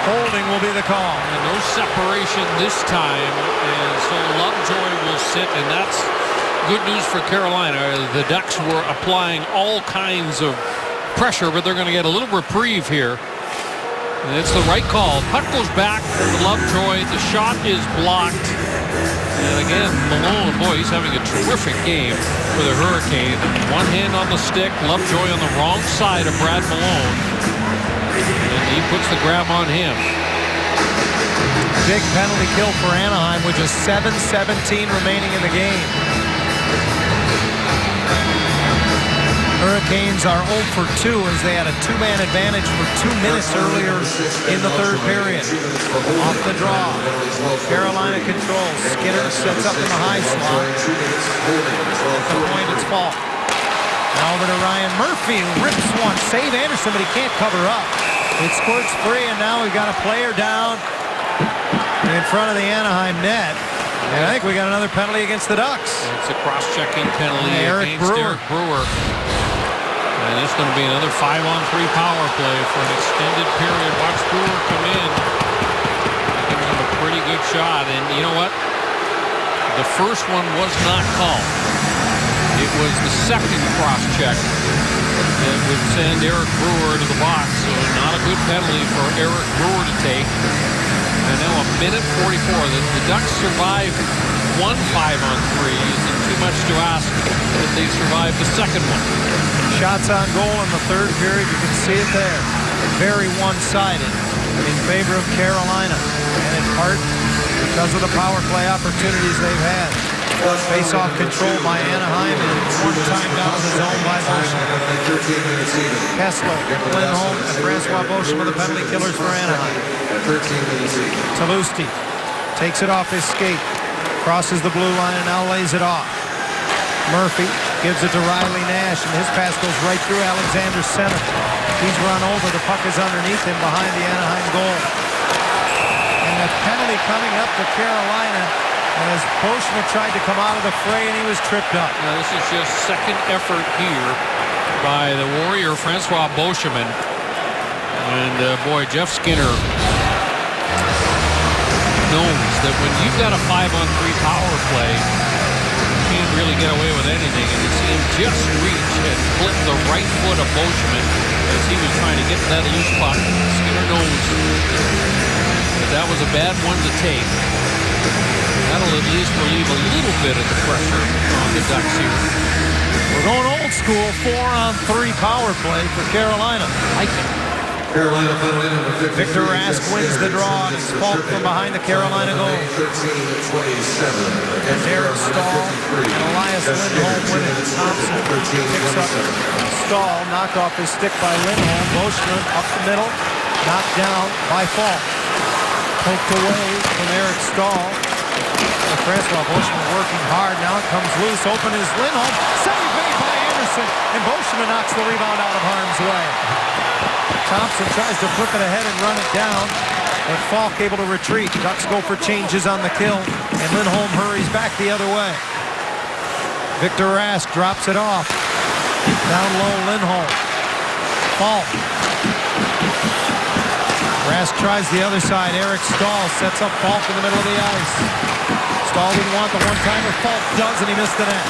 Holding will be the call. And no separation this time, and so Lovejoy will sit, and that's good news for Carolina. The Ducks were applying all kinds of pressure, but they're going to get a little reprieve here. And it's the right call. Puck goes back to Lovejoy. The shot is blocked. And again, Malone, boy, he's having a terrific game for the Hurricanes. One hand on the stick, Lovejoy on the wrong side of Brad Malone. And he puts the grab on him. Big penalty kill for Anaheim with just 7:17 remaining in the game. Hurricanes are 0 for 2 as they had a 2-man advantage for 2 minutes earlier in the third period. Off the draw. Carolina controls. Skinner sets up in the high slot. At the point, it's Falk. Now over to Ryan Murphy, who rips one. Save Anderson, but he can't cover up. It squirts free, and now we've got a player down in front of the Anaheim net. And I think we got another penalty against the Ducks. It's a cross-checking penalty against Eric Brewer. And it's going to be another 5-on-3 power play for an extended period. Watch Brewer come in. Giving him a pretty good shot. And you know what? The first one was not called. It was the second cross-check that would send Eric Brewer to the box. So not a good penalty for Eric Brewer to take. And now a minute 44. The Ducks survived one 5-on-3. Isn't too much to ask that they survived the second one. Shots on goal in the third period. You can see it there. Very one-sided in favor of Carolina. And in part because of the power play opportunities they've had. Face-off control by Anaheim and one time down in the zone by Beauchemin. Kessler, Lindholm, and Francois Beauchemin, the penalty killers for Anaheim. Talusti takes it off his skate, crosses the blue line and now lays it off. Murphy gives it to Riley Nash, and his pass goes right through Alexander's center. He's run over. The puck is underneath him behind the Anaheim goal. And a penalty coming up to Carolina as Beauchemin tried to come out of the fray and he was tripped up. Now, this is just second effort here by the Warrior, Francois Beauchemin. And boy, Jeff Skinner knows that when you've got a 5-on-3 power play, you can't really get away with anything. And you see him just reach and flip the right foot of Beauchemin as he was trying to get that loose puck. Skinner knows that that was a bad one to take. That'll at least relieve a little bit of the pressure on the Ducks here. We're going old school 4-on-3 power play for Carolina. I think. Carolina penalty number 15. Victor Rask wins the draw, and it's Falk from behind the Carolina goal. 13-27. And Derek Stahl and Elias Lindholm win it. Thompson picks up Stahl, knocked off his stick by Lindholm. Beauchemin up the middle, knocked down by Falk. Poked away from Eric Stahl. Francois Beauchemin working hard. Now it comes loose. Open is Lindholm. Save made by Anderson. Anderson, and Boschman knocks the rebound out of harm's way. Thompson tries to flip it ahead and run it down, but Falk able to retreat. Ducks go for changes on the kill, and Lindholm hurries back the other way. Victor Rask drops it off. Down low, Lindholm. Falk. Rask tries the other side. Eric Stahl sets up Falk in the middle of the ice. Stahl didn't want the one-timer. Falk does, and he missed the net.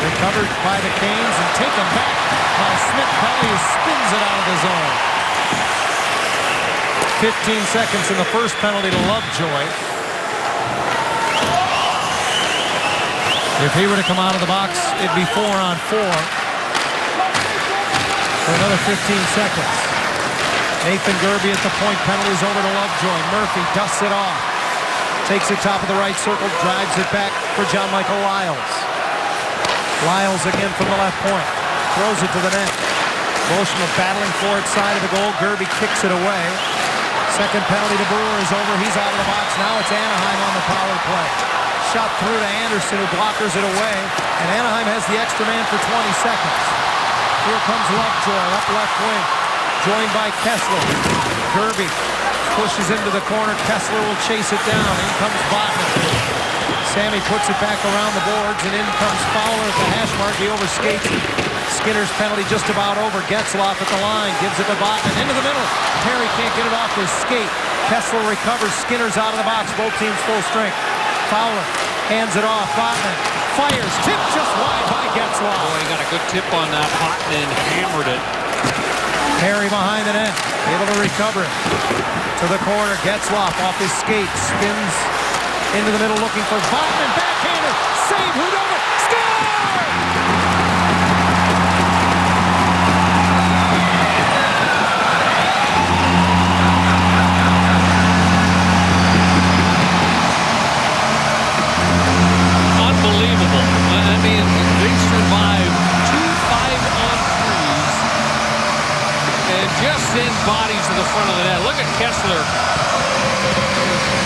Recovered by the Canes and taken back by Smith-Pelly, who spins it out of the zone. 15 seconds in the first penalty to Lovejoy. If he were to come out of the box, it'd be 4-on-4 for another 15 seconds. Nathan Gerby at the point. Penalties over to Lovejoy. Murphy dusts it off. Takes it top of the right circle. Drives it back for John Michael Lyles. Lyles again from the left point. Throws it to the net. Boschman battling for it side of the goal. Gerby kicks it away. Second penalty to Brewer is over. He's out of the box. Now it's Anaheim on the power play. Shot through to Anderson, who blockers it away. And Anaheim has the extra man for 20 seconds. Here comes Lovejoy up left wing. Joined by Kessler. Gerby pushes into the corner. Kessler will chase it down. In comes Botman. Sammy puts it back around the boards, and in comes Fowler at the hash mark. He overskates. Skinner's penalty just about over. Getzlaf at the line. Gives it to Botman. Into the middle. Perry can't get it off his skate. Kessler recovers. Skinner's out of the box. Both teams full strength. Fowler hands it off. Botman fires. Tip just wide by Getzlaf. Boy, he got a good tip on that. Botman hammered it. Perry behind the net, able to recover it. To the corner, Getzlaf off his skate, spins into the middle looking for Botman, backhander, save, who done it, score! Unbelievable. I mean, they survived 2 5-on-3s and just send bodies to the front of the net. Look at Kessler.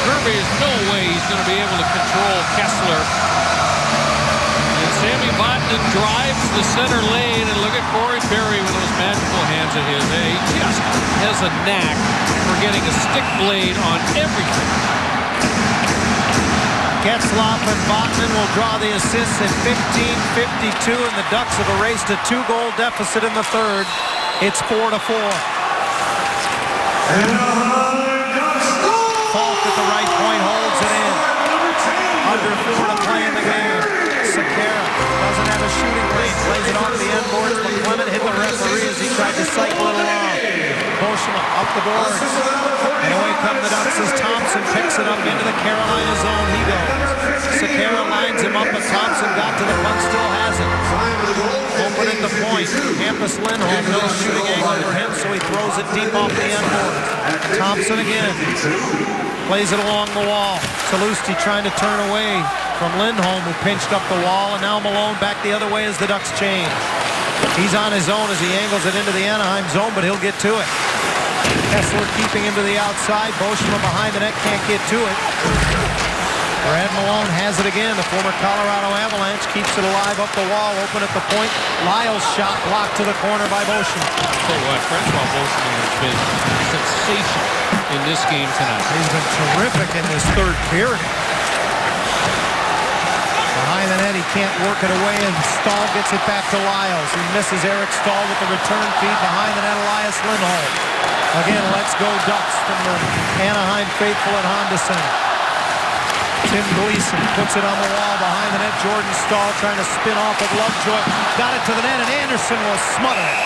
Gerby is no way he's going to be able to control Kessler. And Sammy Botman drives the center lane, and look at Corey Perry with those magical hands of his. He just has a knack for getting a stick blade on everything. Getzlaf and Botman will draw the assists at 15:52, and the Ducks have erased a 2-goal deficit in the third. It's 4-4. Falk at the right point holds it in. Under 4 to play in the game. Sekera doesn't have a shooting lead. Plays it off the end boards, but Clement hit the referee as he tried to cycle it along. Boschman up the boards. And away come the Ducks as Thompson picks it up into the Carolina zone. He goes. Sekera lines him up, but Thompson got to the puck, still has it. Open at the point. Hampus Lindholm, no shooting angle for him, so he throws it deep off the end board. Thompson again. Plays it along the wall. Salusti trying to turn away from Lindholm, who pinched up the wall, and now Malone back the other way as the Ducks change. He's on his own as he angles it into the Anaheim zone, but he'll get to it. Kessler keeping him to the outside. Boschman behind the net, can't get to it. Brad Malone has it again. The former Colorado Avalanche keeps it alive up the wall, open at the point. Lyles' shot blocked to the corner by Boschman. I'll tell you what, Francois Boschman has been sensational in this game tonight. He's been terrific in this third period. Behind the net, he can't work it away, and Stahl gets it back to Lyles. He misses Eric Stahl with the return feed. Behind the net, Elias Lindholm. Again, let's go Ducks from the Anaheim faithful at Honda Center. Tim Gleason puts it on the wall behind the net. Jordan Stahl trying to spin off of Lovejoy. Got it to the net, and Anderson will smother it.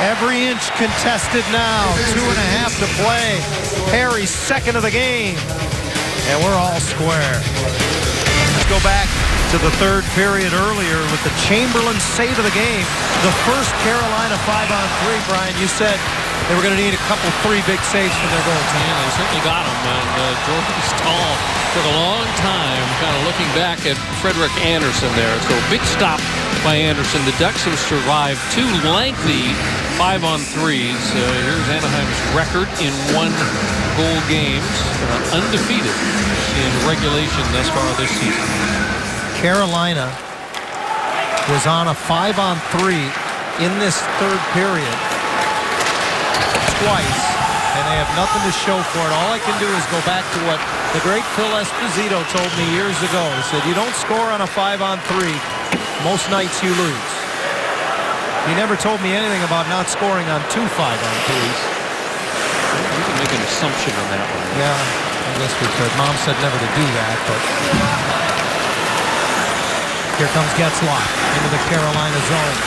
Every inch contested now. 2.5 to play. Perry's second of the game. And we're all square. Let's go back to the third period earlier with the Chamberlain save of the game. The first Carolina 5-on-3, Brian. You said they were going to need a couple, 3 big saves from their goaltender. Yeah, they certainly got them. And Jordan Stahl took a long time kind of looking back at Frederik Andersen there. So big stop by Andersen. The Ducks have survived 2 lengthy 5-on-3s. Here's Anaheim's record in 1-goal games. Undefeated in regulation thus far this season. Carolina was on a 5-on-3 in this third period twice, and they have nothing to show for it. All I can do is go back to what the great Phil Esposito told me years ago. He said, you don't score on a 5-on-3, most nights you lose. He never told me anything about not scoring on 2 5-on-3s. We can make an assumption on that one. Yeah, I guess we could. Mom said never to do that, but here comes Getzlaf into the Carolina zone.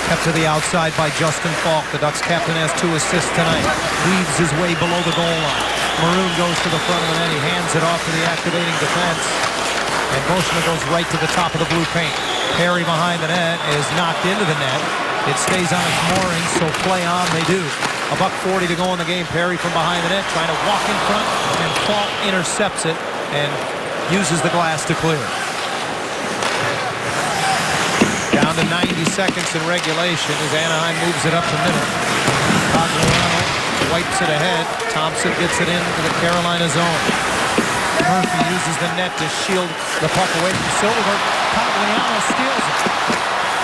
Kept to the outside by Justin Falk. The Ducks captain has 2 assists tonight. Weaves his way below the goal line. Maroon goes to the front of the net. He hands it off to the activating defense. And Boschman goes right to the top of the blue paint. Perry behind the net is knocked into the net. It stays on its moorings, so play on they do. $1:40 to go in the game. Perry from behind the net trying to walk in front, and Falk intercepts it and uses the glass to clear. Down to 90 seconds in regulation as Anaheim moves it up the middle. Cogliano wipes it ahead. Thompson gets it into the Carolina zone. Murphy uses the net to shield the puck away from Silverberg. Cogliano steals it.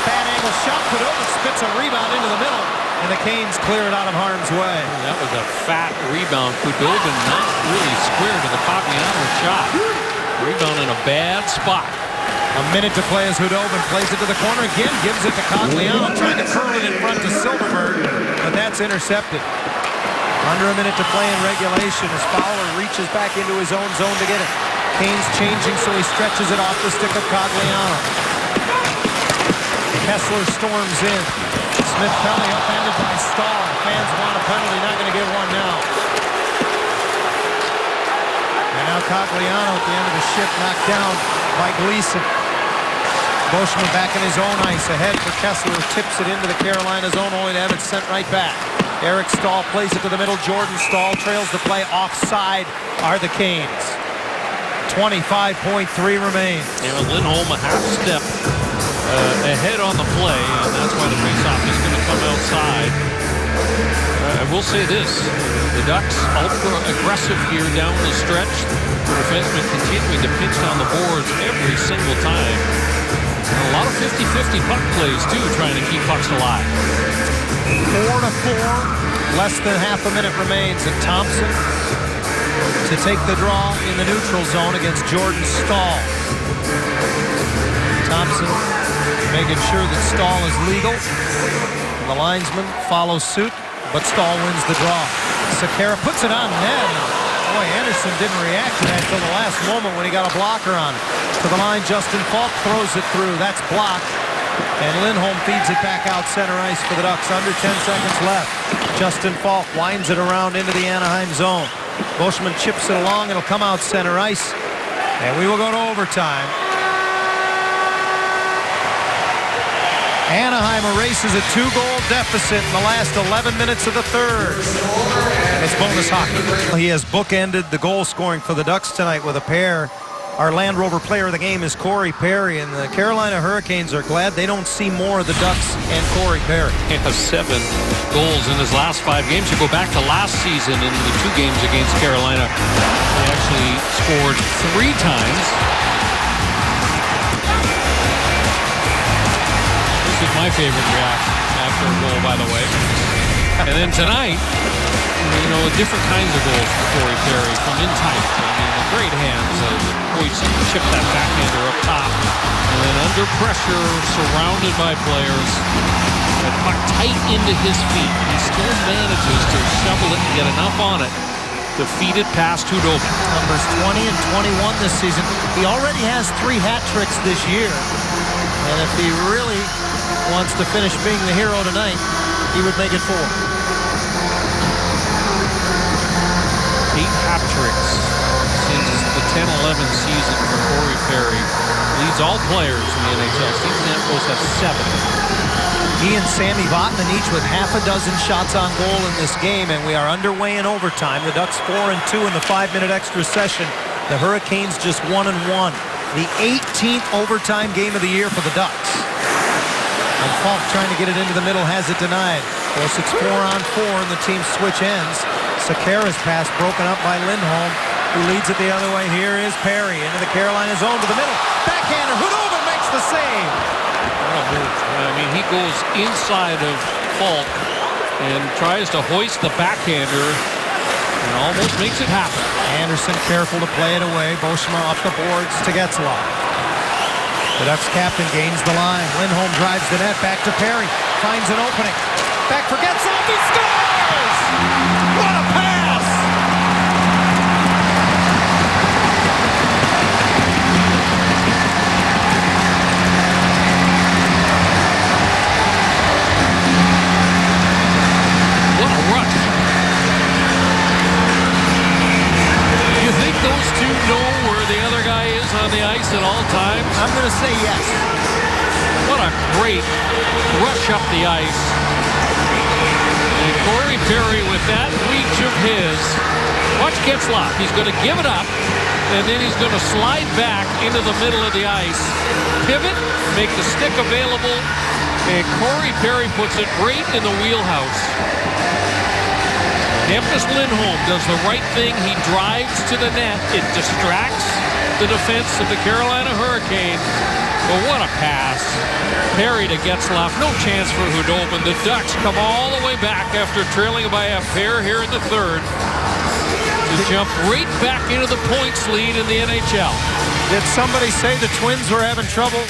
Bad angle shot. Khudobin spits a rebound into the middle, and the Canes clear it out of harm's way. That was a fat rebound. Khudobin not really square to the Cogliano shot. Rebound in a bad spot. A minute to play as Khudobin plays it to the corner again, gives it to Cogliano, trying to curl it in front to Silverberg, but that's intercepted. Under a minute to play in regulation as Fowler reaches back into his own zone to get it. Canes changing, so he stretches it off the stick of Cogliano. Kessler storms in. Smith Pelly upended by Stahl. Fans want a penalty, not going to give one now. And now Cogliano at the end of the shift knocked down by Gleason. Boschman back in his own ice, ahead for Kessler, who tips it into the Carolina zone, only to have it sent right back. Eric Stahl plays it to the middle. Jordan Stahl trails the play. Offside are the Canes. 25.3 remains. You know, Lindholm a half step ahead on the play, and that's why the faceoff is going to come outside. I will say this, the Ducks ultra aggressive here down the stretch. The defensemen continuing to pinch down the boards every single time. And a lot of 50-50 puck plays too, trying to keep pucks alive. 4-4, less than half a minute remains, and Thompson to take the draw in the neutral zone against Jordan Stahl. Thompson making sure that Stahl is legal. The linesman follows suit, but Stahl wins the draw. Sekera puts it on net. Boy, Anderson didn't react to that until the last moment when he got a blocker on it. To the line, Justin Falk throws it through. That's blocked. And Lindholm feeds it back out center ice for the Ducks. Under 10 seconds left. Justin Falk winds it around into the Anaheim zone. Boschman chips it along. It'll come out center ice. And we will go to overtime. Anaheim erases a 2-goal deficit in the last 11 minutes of the third. It's bonus hockey. He has bookended the goal scoring for the Ducks tonight with a pair. Our Land Rover player of the game is Corey Perry, and the Carolina Hurricanes are glad they don't see more of the Ducks and Corey Perry. He has 7 goals in his last 5 games. You go back to last season in the 2 games against Carolina, he actually scored 3 times. This is my favorite reaction after a goal, by the way. And then tonight, you know, different kinds of goals for Corey Perry from in tight. I mean, the great hands. Hoist chip that backhander up top. And then under pressure, surrounded by players. That puck tight into his feet. He still manages to shovel it and get enough on it to feed it past Khudobin. Numbers 20 and 21 this season. He already has 3 hat tricks this year. And if he really wants to finish being the hero tonight, he would make it 4. 8 hat tricks since the 10-11 season for Corey Perry. Leads all players in the NHL. Steve Stamkos has 7. He and Sammy Vatanen each with half a dozen shots on goal in this game, and we are underway in overtime. The Ducks 4-2 in the 5-minute extra session. The Hurricanes just 1-1. The 18th overtime game of the year for the Ducks. And Falk trying to get it into the middle, has it denied. Of course, it's 4-on-4, and the team switch ends. Sekera's pass broken up by Lindholm, who leads it the other way. Here is Perry into the Carolina zone to the middle. Backhander, Khudobin makes the save. What a move. I mean, he goes inside of Falk and tries to hoist the backhander and almost makes it happen. Anderson careful to play it away. Boschma up the boards to Getzlaf. The Ducks captain gains the line. Lindholm drives the net back to Perry. Finds an opening. Back for Getzlaf. He scores! What a pass! What a rush. You think those two know where the other guy is on the ice at all times? I'm going to say yes. What a great rush up the ice. And Corey Perry with that reach of his. Watch Getzlaf. He's going to give it up, and then he's going to slide back into the middle of the ice. Pivot, make the stick available, and Corey Perry puts it right in the wheelhouse. Hampus Lindholm does the right thing. He drives to the net. It distracts the defense of the Carolina Hurricanes. But what a pass. Perry to Getzlaf. No chance for Khudobin. The Ducks come all the way back after trailing by a pair here in the third to jump right back into the points lead in the NHL. Did somebody say the Twins were having trouble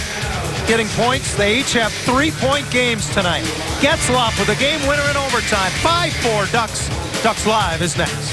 getting points? They each have 3-point games tonight. Getzlaf with a game winner in overtime. 5-4 Ducks. Ducks Live is next.